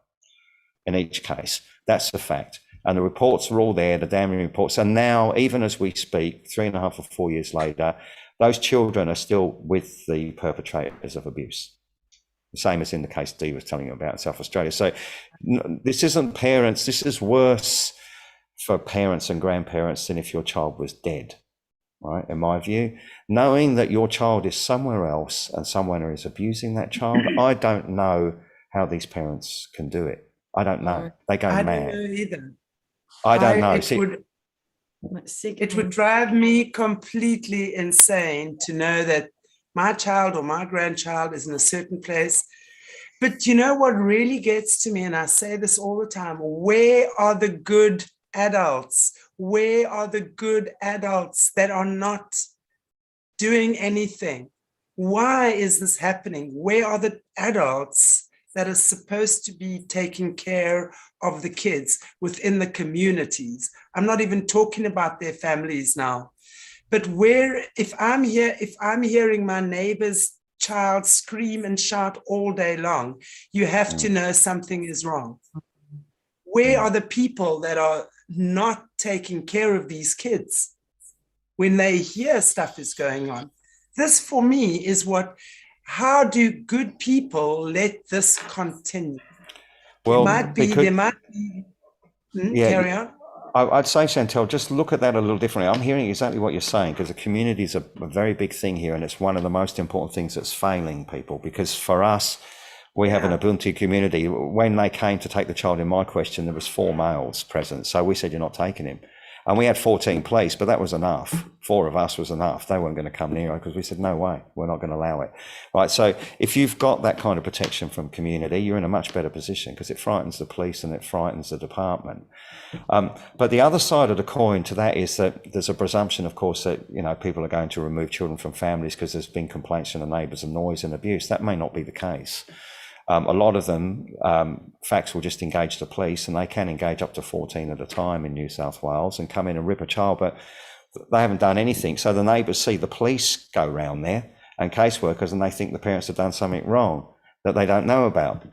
in each case. That's the fact. And the reports are all there, the damning reports. And now, even as we speak, 3.5 or 4 years later, those children are still with the perpetrators of abuse. The same as in the case Dee was telling you about in South Australia. So this isn't parents, this is worse for parents and grandparents than if your child was dead, right? In my view, knowing that your child is somewhere else and someone is abusing that child, I don't know how these parents can do it. I don't know. They go mad. I don't know either. I don't know. It would drive me completely insane to know that my child or my grandchild is in a certain place. But you know what really gets to me, and I say this all the time, where are the good adults? Where are the good adults that are not doing anything? Why is this happening? Where are the adults that are supposed to be taking care of the kids within the communities? I'm not even talking about their families now. But if I'm hearing my neighbor's child scream and shout all day long, you have to know something is wrong. Where are the people that are not taking care of these kids when they hear stuff is going on? This for me is how do good people let this continue? Well, there might be carry on. I'd say, Chantelle, just look at that a little differently. I'm hearing exactly what you're saying, because the community is a very big thing here, and it's one of the most important things that's failing people. Because for us, we have an Ubuntu community. When they came to take the child in my question, there was 4 males present. So we said, you're not taking him. And we had 14 police, but that was enough. 4 of us was enough. They weren't going to come near her because we said, no way, we're not going to allow it. Right. So if you've got that kind of protection from community, you're in a much better position, because it frightens the police and it frightens the department. But the other side of the coin to that is that there's a presumption, of course, that, you know, people are going to remove children from families because there's been complaints from the neighbours of noise and abuse. That may not be the case. A lot of them, facts will just engage the police, and they can engage up to 14 at a time in New South Wales and come in and rip a child, but they haven't done anything. So the neighbours see the police go round there and caseworkers, and they think the parents have done something wrong that they don't know about.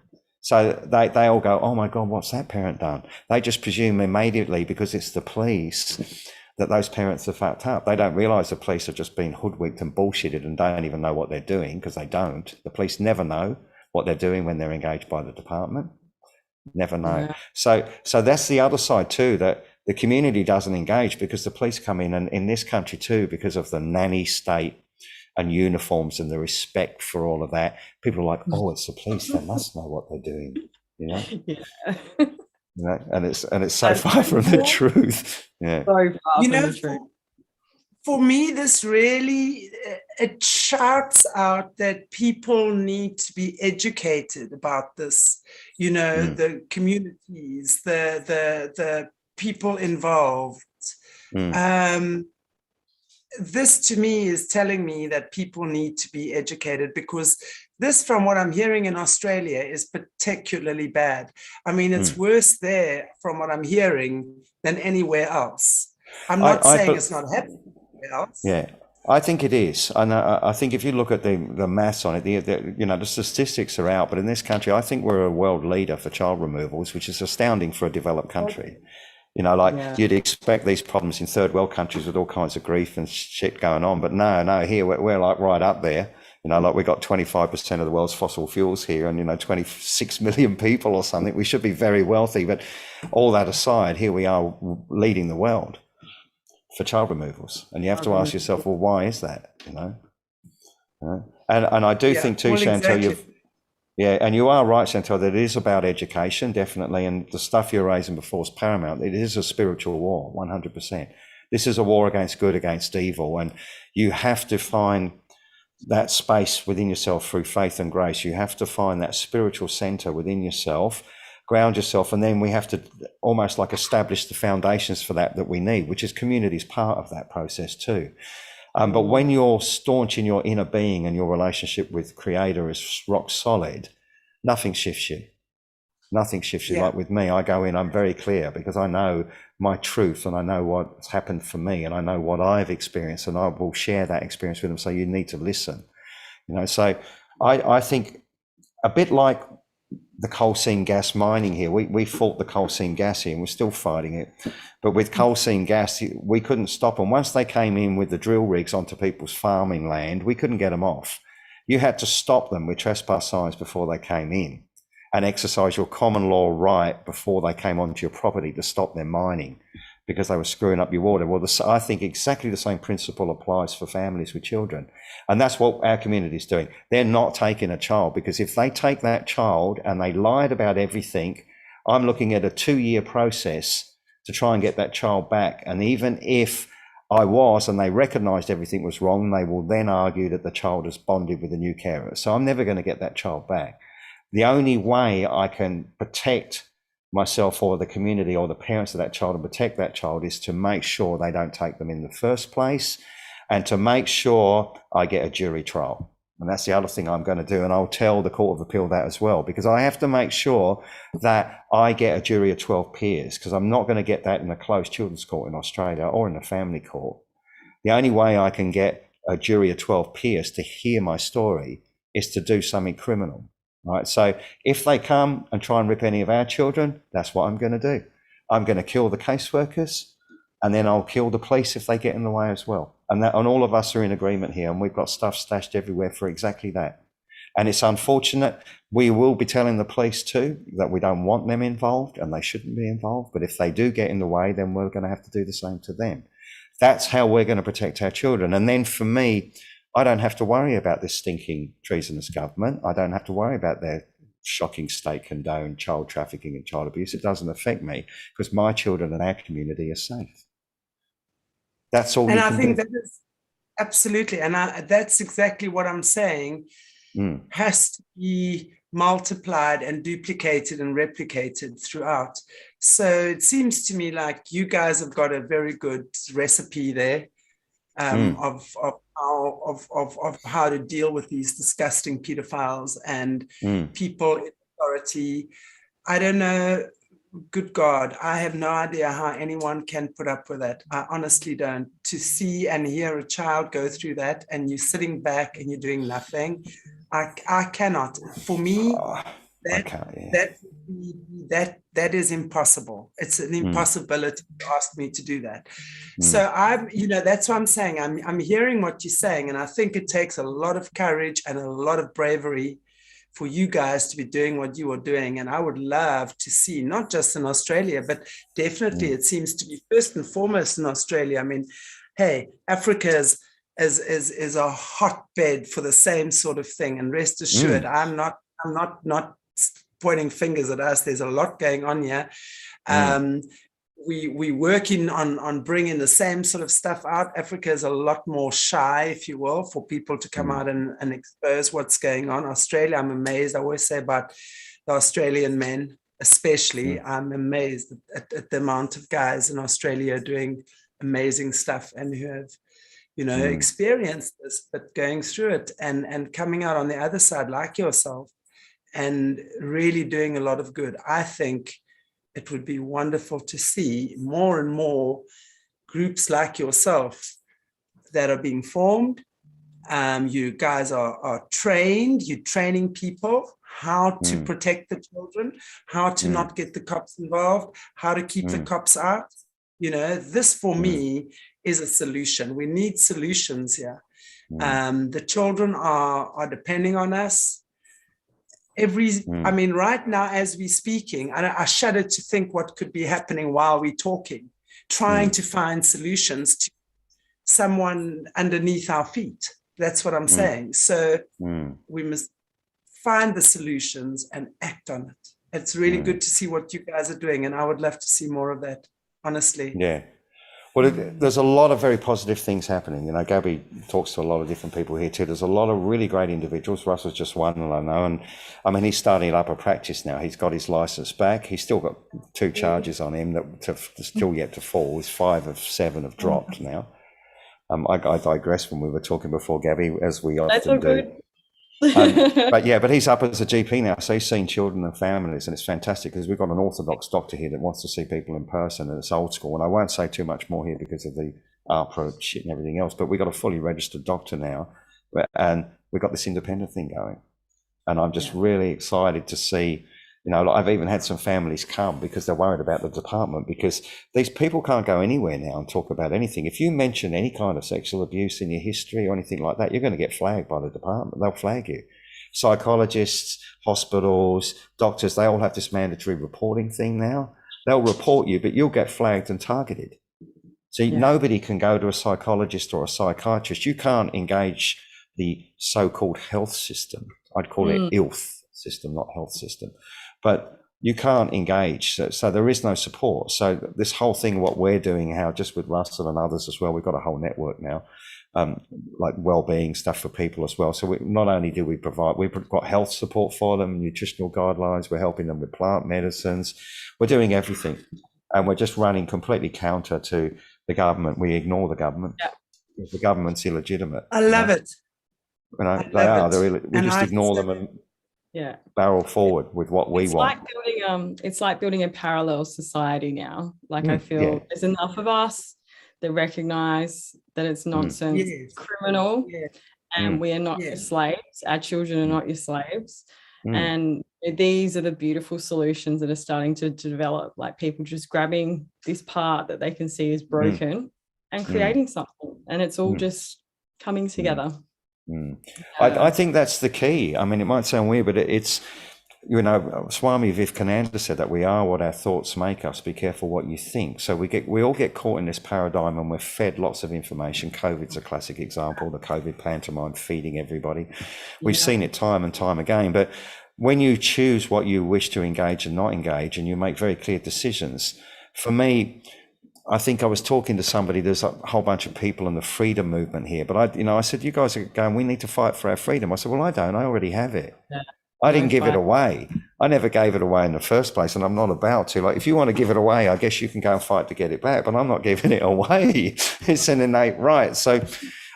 So they all go, oh my God, what's that parent done? They just presume immediately, because it's the police, that those parents are fucked up. They don't realise the police have just been hoodwinked and bullshitted and don't even know what they're doing, because they don't. The police never know what they're doing when they're engaged by the department. Never know. Yeah. So that's the other side too, that the community doesn't engage because the police come in, and in this country too, because of the nanny state and uniforms and the respect for all of that, people are like, oh, it's the police, they must know what they're doing, you know? Yeah. You know, and it's so far from the truth. Yeah. So far from the truth. For me, this really, it shouts out that people need to be educated about this. You know, the communities, the people involved. This to me is telling me that people need to be educated, because this, from what I'm hearing in Australia, is particularly bad. I mean, it's worse there, from what I'm hearing, than anywhere else. I'm not saying it's not happening else. Yeah. I think it is, and I think if you look at the maths on it, the statistics are out. But in this country, I think we're a world leader for child removals, which is astounding for a developed country. You'd expect these problems in third world countries with all kinds of grief and shit going on, but no, here we're like right up there. We've got 25% of the world's fossil fuels here, and 26 million people or something. We should be very wealthy, but all that aside, here we are leading the world for child removals, and you have to ask yourself, well, why is that? And I do think too, Chantelle, exactly. and you are right, Chantelle, that it is about education, definitely, and the stuff you're raising before is paramount. It is a spiritual war, 100%. This is a war against good, against evil, and you have to find that space within yourself through faith and grace. You have to find that spiritual center within yourself, ground yourself, and then we have to almost like establish the foundations for that we need, which is community is part of that process too. But when you're staunch in your inner being and your relationship with Creator is rock solid, nothing shifts you. Nothing shifts you. Like with me, I go in, I'm very clear because I know my truth and I know what's happened for me and I know what I've experienced, and I will share that experience with them. So you need to listen. So I think a bit like the coal seam gas mining here, we fought the coal seam gas here and we're still fighting it. But with coal seam gas, we couldn't stop them. Once they came in with the drill rigs onto people's farming land, we couldn't get them off. You had to stop them with trespass signs before they came in and exercise your common law right before they came onto your property to stop their mining because they were screwing up your water. Well, I think exactly the same principle applies for families with children. And that's what our community is doing. They're not taking a child, because if they take that child and they lied about everything, I'm looking at a 2-year process to try and get that child back. And even if I was, and they recognized everything was wrong, they will then argue that the child is bonded with a new carer. So I'm never going to get that child back. The only way I can protect myself or the community or the parents of that child and protect that child is to make sure they don't take them in the first place, and to make sure I get a jury trial. And that's the other thing I'm going to do. And I'll tell the Court of Appeal that as well, because I have to make sure that I get a jury of 12 peers, because I'm not going to get that in a closed children's court in Australia or in a family court. The only way I can get a jury of 12 peers to hear my story is to do something criminal. Right. So if they come and try and rip any of our children, that's what I'm going to do. I'm going to kill the caseworkers, and then I'll kill the police if they get in the way as well. And all of us are in agreement here, and we've got stuff stashed everywhere for exactly that. And it's unfortunate. We will be telling the police too that we don't want them involved, and they shouldn't be involved. But if they do get in the way, then we're going to have to do the same to them. That's how we're going to protect our children. And then for me, I don't have to worry about this stinking treasonous government. I don't have to worry about their shocking state condoned child trafficking and child abuse. It doesn't affect me because my children and our community are safe. That's all. And I think that is absolutely, and that's exactly what I'm saying. Has to be multiplied and duplicated and replicated throughout. So it seems to me like you guys have got a very good recipe there. Of how to deal with these disgusting pedophiles and people in authority. I don't know, good God, I have no idea how anyone can put up with that. I honestly don't. To see and hear a child go through that and you're sitting back and you're doing nothing, I cannot. For me, that is impossible. It's an impossibility to ask me to do that. So that's what I'm saying. I'm hearing what you're saying, and I think it takes a lot of courage and a lot of bravery for you guys to be doing what you are doing. And I would love to see, not just in Australia, but definitely it seems to be first and foremost in Australia. I mean, hey, Africa is a hotbed for the same sort of thing. And rest assured, I'm not pointing fingers at us. There's a lot going on here. We working on bringing the same sort of stuff out. Africa is a lot more shy, if you will, for people to come out and expose what's going on. Australia, I'm amazed. I always say about the Australian men, especially, I'm amazed at the amount of guys in Australia doing amazing stuff and who have, experienced this, but going through it and coming out on the other side like yourself and really doing a lot of good. I think it would be wonderful to see more and more groups like yourself that are being formed. You guys are trained, you're training people how to protect the children, how to not get the cops involved, how to keep the cops out. You know, this for me is a solution. We need solutions here. The children are depending on us. I mean, right now, as we're speaking, and I shudder to think what could be happening while we're talking, trying to find solutions to someone underneath our feet. That's what I'm saying. So we must find the solutions and act on it. It's really good to see what you guys are doing, and I would love to see more of that, honestly. Yeah. Well, there's a lot of very positive things happening. You know, GABBI talks to a lot of different people here too. There's a lot of really great individuals. Russell's just one, and I know. And I mean, he's starting up a practice now. He's got his license back. He's still got 2 charges on him that still yet to fall. His 5 of 7 have dropped now. I digress when we were talking before, GABBI, as we often do. Good. But he's up as a GP now, so he's seeing children and families, and it's fantastic because we've got an orthodox doctor here that wants to see people in person, and it's old school. And I won't say too much more here because of the ARPA shit and everything else, but we've got a fully registered doctor now, and we've got this independent thing going. And I'm just really excited to see, you know, I've even had some families come because they're worried about the department, because these people can't go anywhere now and talk about anything. If you mention any kind of sexual abuse in your history or anything like that, you're going to get flagged by the department. They'll flag you. Psychologists, hospitals, doctors, they all have this mandatory reporting thing now. They'll report you, but you'll get flagged and targeted. So nobody can go to a psychologist or a psychiatrist. You can't engage the so-called health system. I'd call it ILF system, not health system. But you can't engage, so there is no support. So this whole thing, what we're doing, how just with Russell and others as well, we've got a whole network now, like well-being stuff for people as well. So not only do we provide, we've got health support for them, nutritional guidelines, we're helping them with plant medicines, we're doing everything. And we're just running completely counter to the government. We ignore the government. Because the government's illegitimate. I love it. You know, they are. We just ignore them and barrel forward with what we want. It's like building a parallel society now. Like I feel there's enough of us that recognize that it's nonsense, criminal, and we are not your slaves. Our children are not your slaves. And these are the beautiful solutions that are starting to develop, like people just grabbing this part that they can see is broken and creating something. And it's all just coming together. I think that's the key. I mean, it might sound weird, but it's, you know, Swami Vivekananda said that we are what our thoughts make us. Be careful what you think. So we all get caught in this paradigm, and we're fed lots of information. COVID's a classic example, the COVID pantomime feeding everybody. We've seen it time and time again. But when you choose what you wish to engage and not engage, and you make very clear decisions, for me, I think I was talking to somebody, there's a whole bunch of people in the freedom movement here, but I said, you guys are going, we need to fight for our freedom. I said, well, I don't, I already have it. I didn't give it away. I never gave it away in the first place, and I'm not about to. Like, if you want to give it away, I guess you can go and fight to get it back, but I'm not giving it away. It's an innate right. So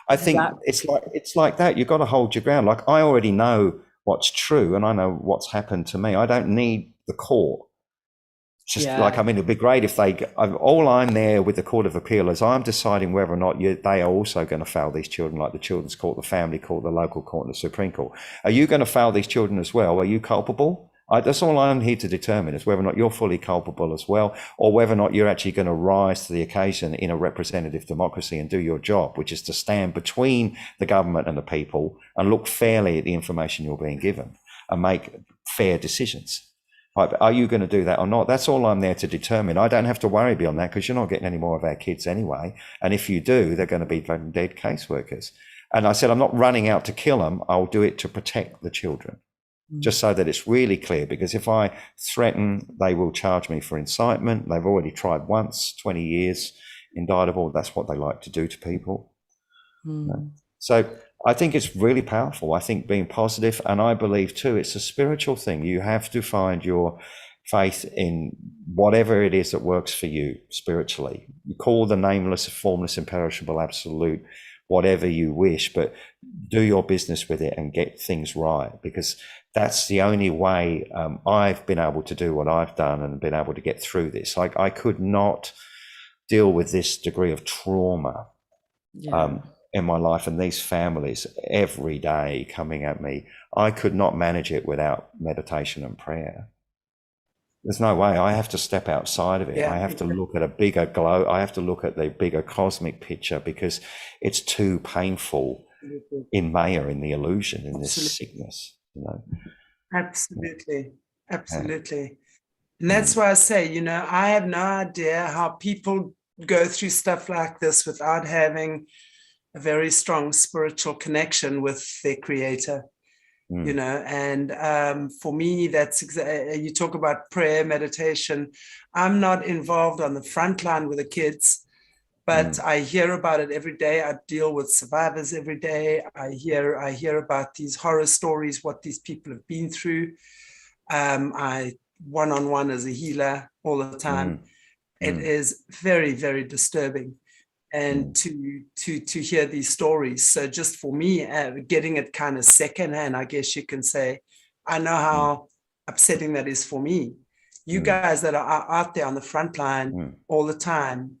I think it's like that. You've got to hold your ground. Like, I already know what's true, and I know what's happened to me. I don't need the court. Just like, I mean, it'd be great if all I'm there with the Court of Appeal is I'm deciding whether or not they are also going to fail these children, like the Children's Court, the Family Court, the local court, and the Supreme Court. Are you going to fail these children as well? Are you culpable? That's all I'm here to determine, is whether or not you're fully culpable as well, or whether or not you're actually going to rise to the occasion in a representative democracy and do your job, which is to stand between the government and the people and look fairly at the information you're being given and make fair decisions. Are you going to do that or not? That's all I'm there to determine. I don't have to worry beyond that, because you're not getting any more of our kids anyway. And if you do, they're going to be dead caseworkers. And I said, I'm not running out to kill them. I'll do it to protect the children, just so that it's really clear. Because if I threaten, they will charge me for incitement. They've already tried once, 20 years indictable. That's what they like to do to people. So I think it's really powerful. I think being positive, and I believe too, it's a spiritual thing. You have to find your faith in whatever it is that works for you spiritually. You call the nameless, formless, imperishable, absolute, whatever you wish, but do your business with it and get things right, because that's the only way I've been able to do what I've done and been able to get through this. Like, I could not deal with this degree of trauma in my life, and these families every day coming at me, I could not manage it without meditation and prayer. There's no way. I have to step outside of it. Yeah. I have to look at a bigger glow. I have to look at the bigger cosmic picture, because it's too painful in Maya, in the illusion, in this sickness, you know. Absolutely. Absolutely. And that's why I say, you know, I have no idea how people go through stuff like this without having a very strong spiritual connection with their creator. You know, and for me, that's you talk about prayer, meditation. I'm not involved on the front line with the kids, but I hear about it every day. I deal with survivors every day. I hear about these horror stories, what these people have been through. I one-on-one as a healer all the time. It is very, very disturbing. And to hear these stories. So just for me, getting it kind of secondhand, I guess you can say, I know how upsetting that is for me. You guys that are out there on the front line all the time,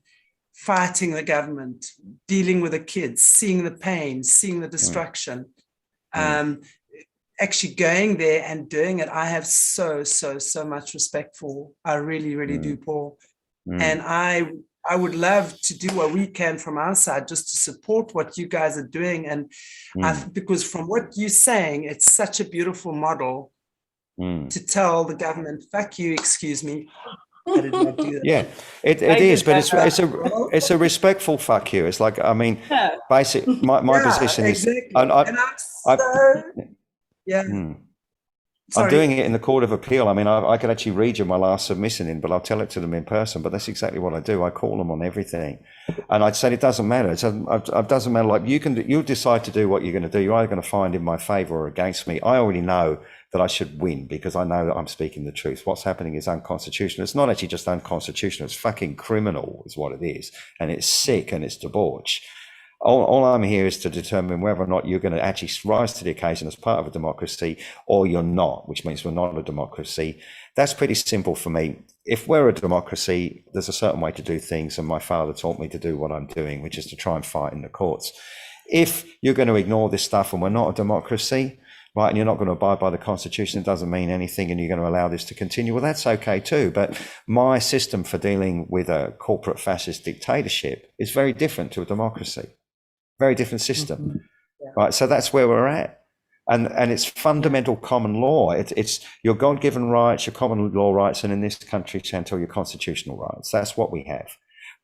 fighting the government, dealing with the kids, seeing the pain, seeing the destruction, actually going there and doing it, I have so much respect for. I really, really do, Paul. And I would love to do what we can from our side just to support what you guys are doing. And because from what you're saying, it's such a beautiful model to tell the government, fuck you, excuse me. I did not do that. Yeah, it is, but it's a respectful fuck you. It's like, I mean, basic, my position exactly. is, and I'm doing it in the Court of Appeal. I mean, I could actually read you my last submission in, but I'll tell it to them in person. But that's exactly what I do. I call them on everything. And I'd say it doesn't matter. It doesn't matter. Like, you'll decide to do what you're going to do. You're either going to find in my favor or against me. I already know that I should win, because I know that I'm speaking the truth. What's happening is unconstitutional. It's not actually just unconstitutional. It's fucking criminal is what it is. And it's sick and it's debauch. All I'm here is to determine whether or not you're going to actually rise to the occasion as part of a democracy, or you're not, which means we're not a democracy. That's pretty simple for me. If we're a democracy, there's a certain way to do things, and my father taught me to do what I'm doing, which is to try and fight in the courts. If you're going to ignore this stuff and we're not a democracy, right, and you're not going to abide by the Constitution, it doesn't mean anything, and you're going to allow this to continue, well, that's okay too. But my system for dealing with a corporate fascist dictatorship is very different to a democracy. Very different system, right? So that's where we're at, and it's fundamental common law. It's your God-given rights, your common law rights, and in this country, Chantelle, your constitutional rights. That's what we have.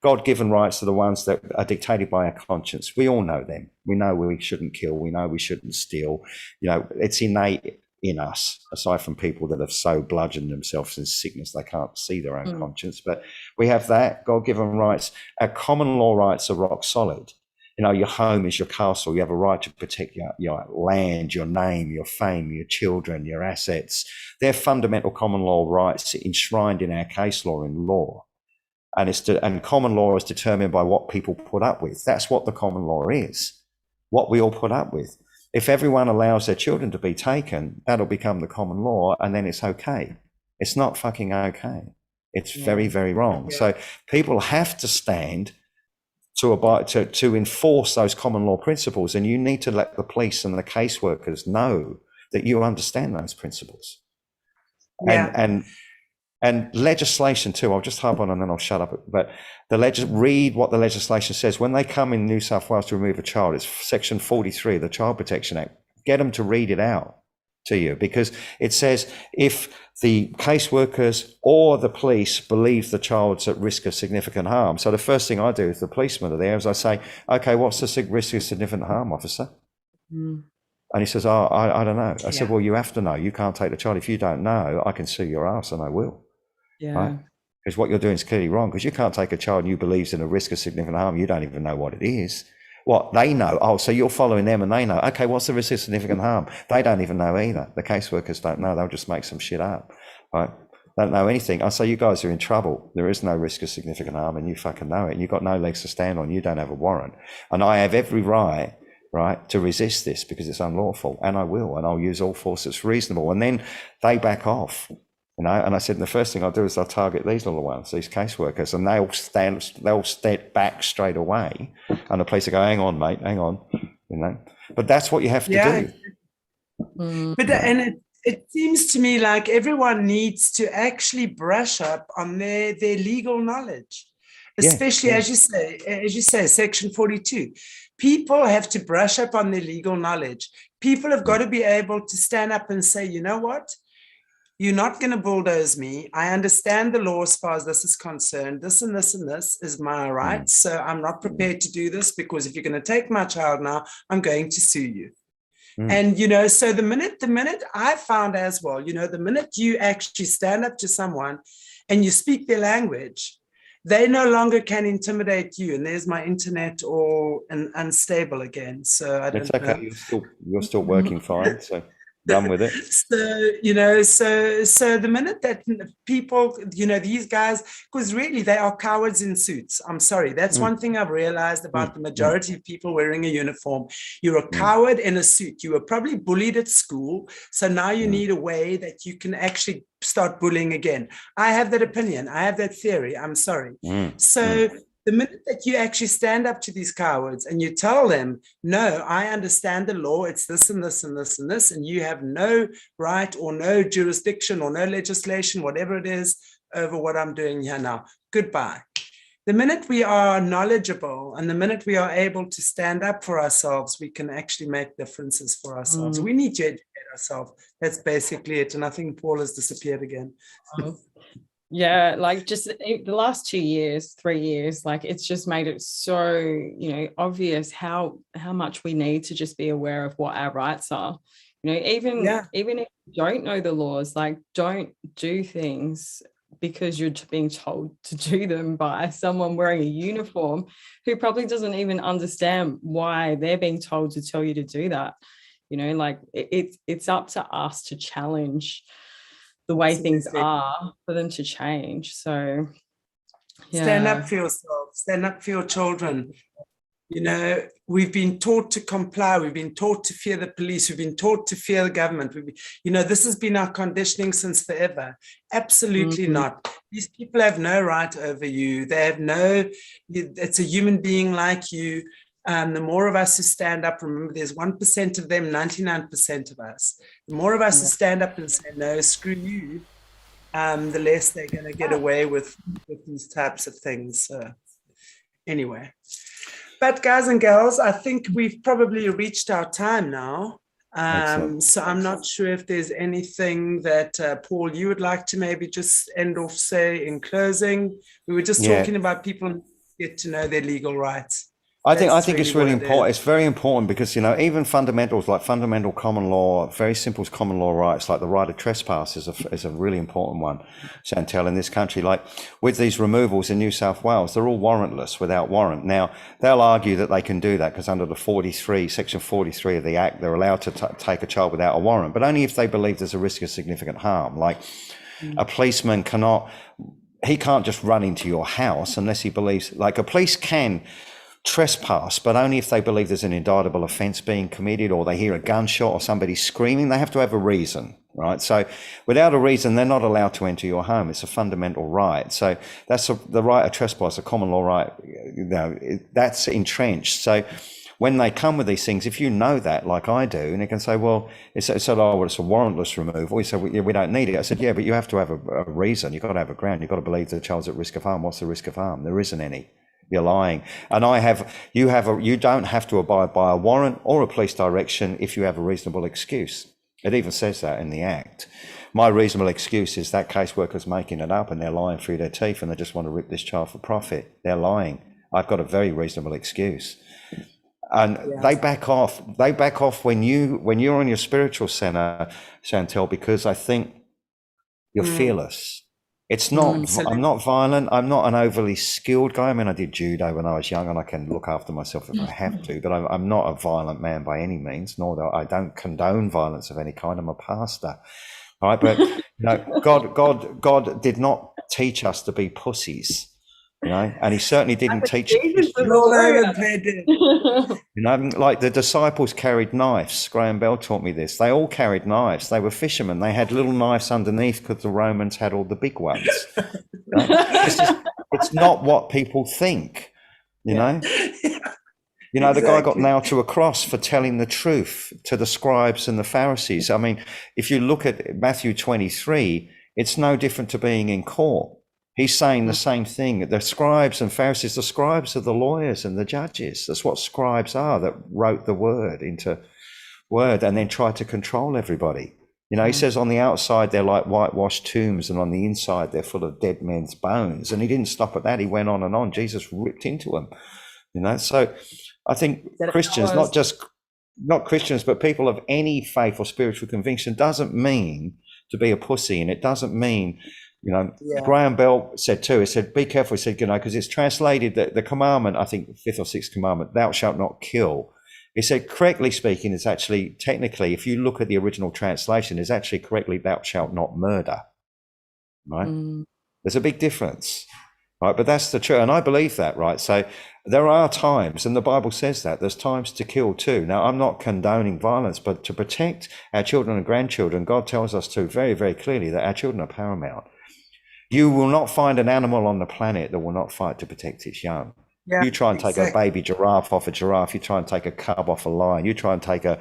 God-given rights are the ones that are dictated by our conscience. We all know them. We know we shouldn't kill. We know we shouldn't steal. You know, it's innate in us, aside from people that have so bludgeoned themselves in sickness they can't see their own conscience. But we have that, God-given rights. Our common law rights are rock solid. You know, your home is your castle. You have a right to protect your land, your name, your fame, your children, your assets. They're fundamental common law rights enshrined in our case law and law. And common law is determined by what people put up with. That's what the common law is, what we all put up with. If everyone allows their children to be taken, that'll become the common law, and then it's okay. It's not fucking okay. It's very, very wrong. Yeah. So people have to stand to enforce those common law principles, and you need to let the police and the caseworkers know that you understand those principles. Yeah. And legislation too. I'll just harp on and then I'll shut up. But read what the legislation says when they come in New South Wales to remove a child. It's Section 43 of the Child Protection Act. Get them to read it out to you, because it says if the caseworkers or the police believe the child's at risk of significant harm. So the first thing I do if the policemen are there is I say, okay, what's the risk of significant harm, officer? And he says, oh, I don't know. I said, well, you have to know. You can't take the child. If you don't know, I can sue your ass, and I will. Yeah. Right? Because what you're doing is clearly wrong, because you can't take a child and you believes in a risk of significant harm. You don't even know what it is. What they know, oh, so you're following them and they know, okay, what's the risk of significant harm? They don't even know either. The caseworkers don't know. They'll just make some shit up, right? They don't know anything. I say, you guys are in trouble. There is no risk of significant harm, and you fucking know it. And you've got no legs to stand on. You don't have a warrant. And I have every right, to resist this because it's unlawful, and I will, and I'll use all force that's reasonable. And then they back off. You know, and I said, the first thing I'll do is I'll target these little ones, these caseworkers, and they'll step back straight away, and the police will go, hang on, mate, hang on, you know. But that's what you have to do. But it seems to me like everyone needs to actually brush up on their legal knowledge, especially as you say, Section 42. People have to brush up on their legal knowledge. People have got to be able to stand up and say, you know what? You're not going to bulldoze me. I understand the law as far as this is concerned. This and this and this is my right. So I'm not prepared to do this, because if you're going to take my child now, I'm going to sue you. And, you know, so the minute I found as well, you know, the minute you actually stand up to someone and you speak their language, they no longer can intimidate you. And there's my internet all unstable again. So I don't know. You're still working fine. So done with it. So, you know, so the minute that people, you know, these guys, because really they are cowards in suits. I'm sorry. That's one thing I've realized about the majority of people wearing a uniform. You're a coward in a suit. You were probably bullied at school. So now you need a way that you can actually start bullying again. I have that opinion. I have that theory. I'm sorry. So the minute that you actually stand up to these cowards and you tell them, no, I understand the law, it's this and this and this and this, and you have no right or no jurisdiction or no legislation, whatever it is, over what I'm doing here now. Goodbye. The minute we are knowledgeable and the minute we are able to stand up for ourselves, we can actually make differences for ourselves. We need to educate ourselves. That's basically it. And I think Paul has disappeared again. Yeah, like just the last 2 years, 3 years, like it's just made it so, you know, obvious how much we need to just be aware of what our rights are. You know, even if you don't know the laws, like don't do things because you're being told to do them by someone wearing a uniform who probably doesn't even understand why they're being told to tell you to do that. You know, like it's up to us to challenge the way things are for them to change. So stand up for yourself, stand up for your children. You know, we've been taught to comply, we've been taught to fear the police, we've been taught to fear the government. You know, this has been our conditioning since forever. Absolutely not. These people have no right over you. They have it's a human being like you. The more of us who stand up, remember there's 1% of them, 99% of us. The more of us who stand up and say, no, screw you, the less they're going to get away with these types of things. So anyway, but guys and girls, I think we've probably reached our time now. So I'm not sure if there's anything that, Paul, you would like to maybe just end off, say, in closing. We were just talking about people get to know their legal rights. I think it's really important. It's very important because, you know, even fundamentals like fundamental common law, very simple common law rights, like the right of trespass is a really important one, Chantelle, in this country. Like with these removals in New South Wales, they're all warrantless, without warrant. Now, they'll argue that they can do that because under the Section 43 of the Act, they're allowed to take a child without a warrant, but only if they believe there's a risk of significant harm. Like a policeman he can't just run into your house unless he believes, like a police can trespass, but only if they believe there's an indictable offence being committed, or they hear a gunshot or somebody screaming. They have to have a reason, right? So without a reason, they're not allowed to enter your home. It's a fundamental right. So that's the right of trespass, a common law right, you know, that's entrenched. So when they come with these things, if you know that, like I do, and you can say, well, it's a warrantless removal. You say, well, we don't need it. I said, yeah, but you have to have a reason. You've got to have a ground. You've got to believe the child's at risk of harm. What's the risk of harm? There isn't any. You're lying. And you don't have to abide by a warrant or a police direction if you have a reasonable excuse. It even says that in the Act. My reasonable excuse is that caseworker's making it up and they're lying through their teeth and they just want to rip this child for profit. They're lying. I've got a very reasonable excuse. And they back off. They back off when you're on your spiritual center, Chantelle, because I think you're fearless. It's not, I'm not violent. I'm not an overly skilled guy. I mean, I did judo when I was young and I can look after myself if I have to, but I'm not a violent man by any means, nor I don't condone violence of any kind. I'm a pastor. All right. But God did not teach us to be pussies. you know, and he certainly didn't teach. Jesus was All a warrior. over Pedro. You know, like the disciples carried knives. Graham Bell taught me this. They all carried knives. They were fishermen. They had little knives underneath because the Romans had all the big ones. You know? It's not what people think, you know. You know, the guy got nailed to a cross for telling the truth to the scribes and the Pharisees. I mean, if you look at Matthew 23, it's no different to being in court. He's saying the same thing. The scribes and Pharisees, the scribes are the lawyers and the judges. That's what scribes are, that wrote the word into word and then tried to control everybody. You know, he says on the outside, they're like whitewashed tombs, and on the inside, they're full of dead men's bones. And he didn't stop at that. He went on and on. Jesus ripped into them, you know. So I think Christians, not Christians, but people of any faith or spiritual conviction, doesn't mean to be a pussy. And it doesn't mean, you know, Graham Bell said too, he said, be careful. He said, you know, because it's translated that the commandment, I think 5th or 6th commandment, thou shalt not kill. He said, correctly speaking, it's actually, technically, if you look at the original translation, it's actually correctly, thou shalt not murder, right? There's a big difference, right? But that's the truth, and I believe that, right? So there are times, and the Bible says that, there's times to kill too. Now, I'm not condoning violence, but to protect our children and grandchildren, God tells us to very, very clearly that our children are paramount. You will not find an animal on the planet that will not fight to protect its young. Yeah, you try and take a baby giraffe off a giraffe, you try and take a cub off a lion, you try and take a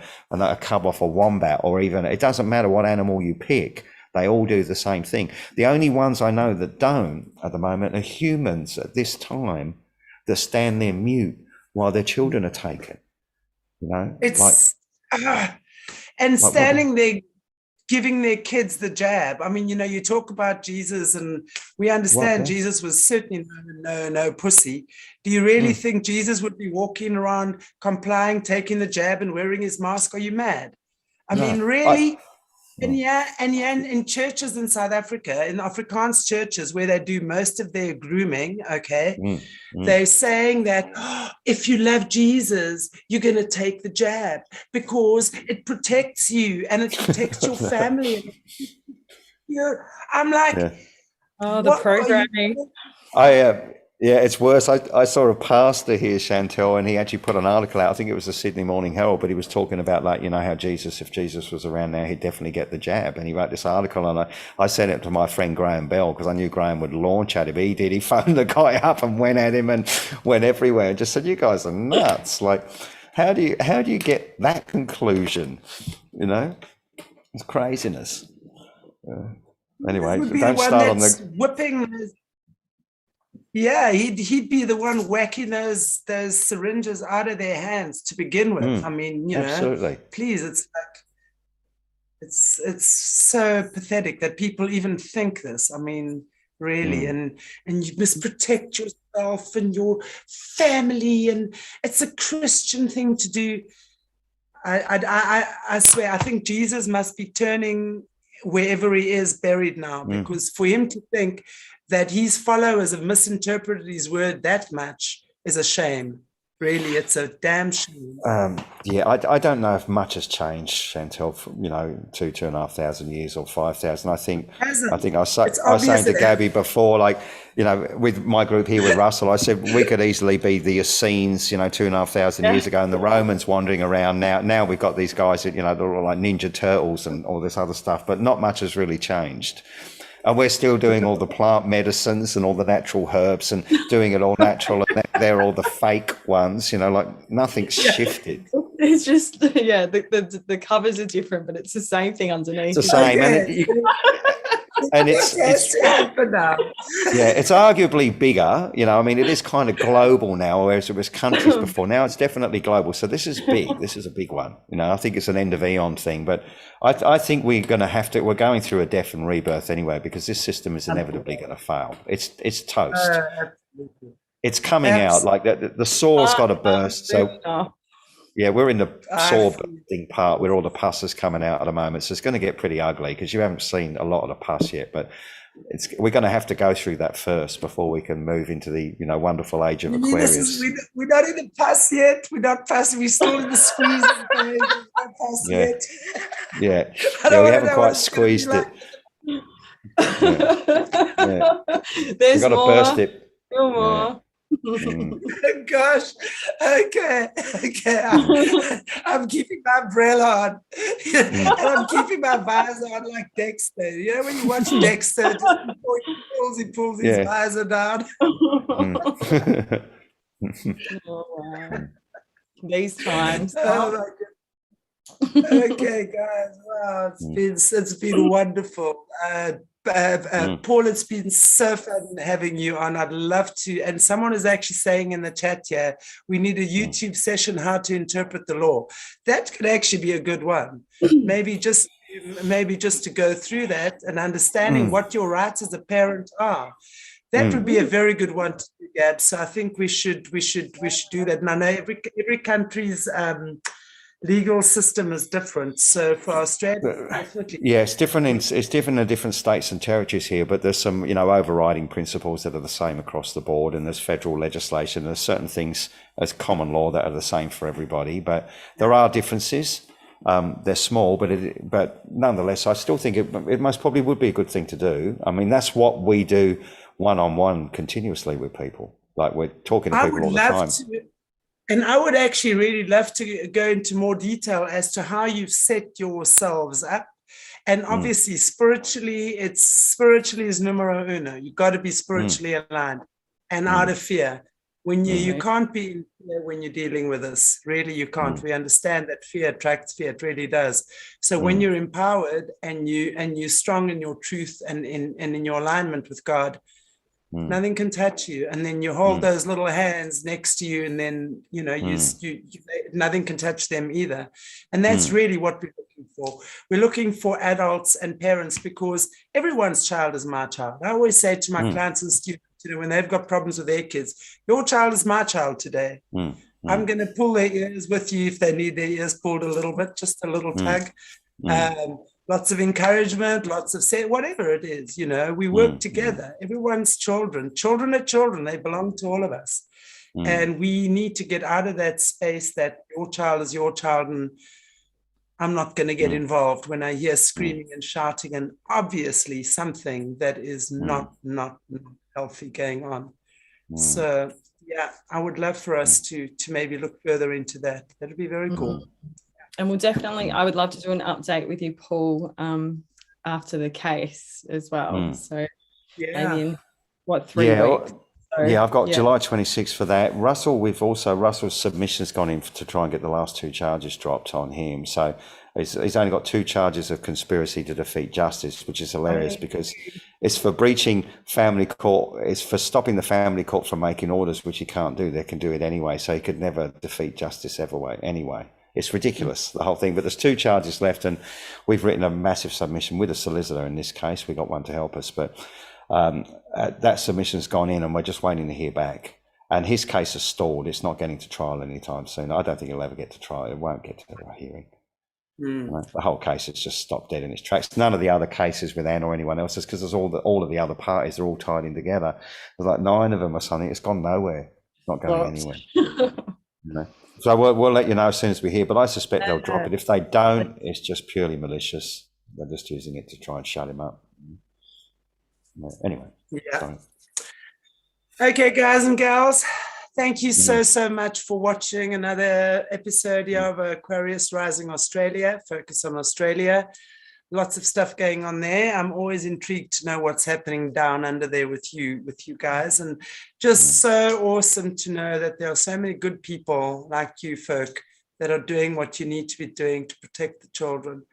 cub off a wombat, or even, it doesn't matter what animal you pick, they all do the same thing. The only ones I know that don't at the moment are humans at this time that stand there mute while their children are taken. You know, it's and standing there giving their kids the jab. I mean, you know, you talk about Jesus, and we understand Jesus was certainly no pussy. Do you really think Jesus would be walking around complying, taking the jab and wearing his mask? Are you mad? I mean, really? And in churches in South Africa, in Afrikaans churches where they do most of their grooming, they're saying that if you love Jesus, you're going to take the jab because it protects you and it protects your family. I'm like, the programming. It's worse. I saw a pastor here, Chantelle, and he actually put an article out. I think it was the Sydney Morning Herald, but he was talking about, like, you know, how if Jesus was around now, he'd definitely get the jab. And he wrote this article, and I sent it to my friend Graham Bell because I knew Graham would launch at him. He did. He phoned the guy up and went at him and went everywhere and just said, "You guys are nuts! Like, how do you get that conclusion? You know, it's craziness." Anyway, don't start on the whipping. Yeah, he'd be the one whacking those syringes out of their hands to begin with. I mean, you know, please, it's like, it's so pathetic that people even think this. I mean, really, and you must protect yourself and your family, and it's a Christian thing to do. I swear, I think Jesus must be turning wherever he is buried now, because for him to think that his followers have misinterpreted his word that much is a shame. Really, it's a damn shame. I don't know if much has changed, Chantelle, you know, 2,500 years or 5,000. I think I was saying to Gabby before, like, you know, with my group here with Russell, I said we could easily be the Essenes, you know, 2,500 years ago, and the Romans wandering around now. Now we've got these guys that, you know, they're all like Ninja Turtles and all this other stuff, but not much has really changed. And we're still doing all the plant medicines and all the natural herbs and doing it all natural. And they're all the fake ones, you know, like nothing's shifted. It's just, the covers are different, but it's the same thing underneath. It's the same. And it's arguably bigger, you know. I mean, it is kind of global now, whereas it was countries before. Now it's definitely global. So this is big. This is a big one. You know, I think it's an end of eon thing, but I think we're going through a death and rebirth anyway, because this system is inevitably going to fail. It's toast. It's coming out like the saw's got to burst. So yeah, we're in the saw bursting part where all the pus is coming out at the moment. So it's going to get pretty ugly because you haven't seen a lot of the pus yet, but we're going to have to go through that first before we can move into the, you know, wonderful age of Aquarius. We're not in the pus yet. We're not pus. We're still in the squeeze. Yet. Yeah, we haven't quite squeezed it. We've got to burst it. Still more. Gosh, okay, I'm keeping my umbrella on, and I'm keeping my visor on like Dexter. You know when you watch Dexter, just before he pulls his visor down. Oh, wow. These times. Oh my God. Okay, guys. Wow, it's been wonderful. Paul, it's been so fun having you on. I'd love to. And someone is actually saying in the chat here, we need a YouTube session, how to interpret the law. That could actually be a good one. Maybe just to go through that and understanding what your rights as a parent are. That would be a very good one to do, Gab. So I think we should do that. And I know every country's legal system is different. So for Australia, definitely. Yeah, it's different in different states and territories here, but there's some, overriding principles that are the same across the board, and there's federal legislation. There's certain things as common law that are the same for everybody, but there are differences. They're small, but nonetheless, I still think it most probably would be a good thing to do. I mean, that's what we do one-on-one continuously with people. Like, we're talking to people all the time. And I would actually really love to go into more detail as to how you've set yourselves up. And obviously, spiritually is numero uno. You've got to be spiritually aligned and out of fear. When you can't be in fear when you're dealing with this. Really, you can't. We understand that fear attracts fear. It really does. So when you're empowered and you're strong in your truth and in your alignment with God, nothing can touch you. And then you hold those little hands next to you, and then you nothing can touch them either. And that's really what we're looking for. We're looking for adults and parents, because everyone's child is my child. I always say to my clients and students, when they've got problems with their kids, your child is my child today. I'm going to pull their ears with you if they need their ears pulled a little bit, just a little tug. Lots of encouragement, lots of whatever it is, we work together. Everyone's children are children. They belong to all of us. And we need to get out of that space that your child is your child and I'm not going to get involved when I hear screaming and shouting and obviously something that is not healthy going on. So yeah, I would love for us to maybe look further into that. That'd be very cool. And I would love to do an update with you, Paul, after the case as well. So maybe in 3 weeks? I've got July 26th for that. Russell's submission's gone in to try and get the last 2 charges dropped on him. So he's only got 2 charges of conspiracy to defeat justice, which is hilarious because it's for breaching family court. It's for stopping the family court from making orders, which he can't do. They can do it anyway. So he could never defeat justice anyway. It's ridiculous, the whole thing. But there's 2 charges left, and we've written a massive submission with a solicitor in this case. We got one to help us, but that submission's gone in, and we're just waiting to hear back. And his case is stalled. It's not getting to trial anytime soon. I don't think it'll ever get to trial. It won't get to a hearing. The whole case has just stopped dead in its tracks. None of the other cases with Anne or anyone else is, because there's all of the other parties are all tied in together. There's like 9 of them or something. It's gone nowhere. It's not going anywhere. So we'll let you know as soon as we hear, but I suspect they'll drop it. If they don't, it's just purely malicious. They're just using it to try and shut him up. Anyway. Sorry. Okay, guys and gals, thank you so much for watching another episode here of Aquarius Rising Australia, Focus on Australia. Lots of stuff going on there. I'm always intrigued to know what's happening down under there with you guys. And just so awesome to know that there are so many good people like you folk that are doing what you need to be doing to protect the children.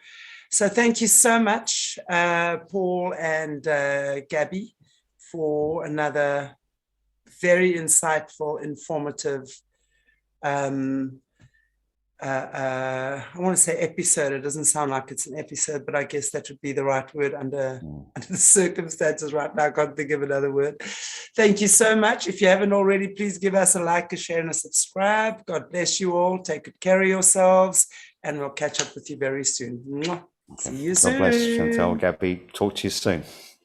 So thank you so much, Paul and GABBI, for another very insightful, informative, I want to say episode. It doesn't sound like it's an episode, but I guess that would be the right word under the circumstances right now. I can't think of another word. Thank you so much. If you haven't already, please give us a like, a share, and a subscribe. God bless you all. Take good care of yourselves, and we'll catch up with you very soon. See you soon. God bless, Chantelle, GABBI. Talk to you soon.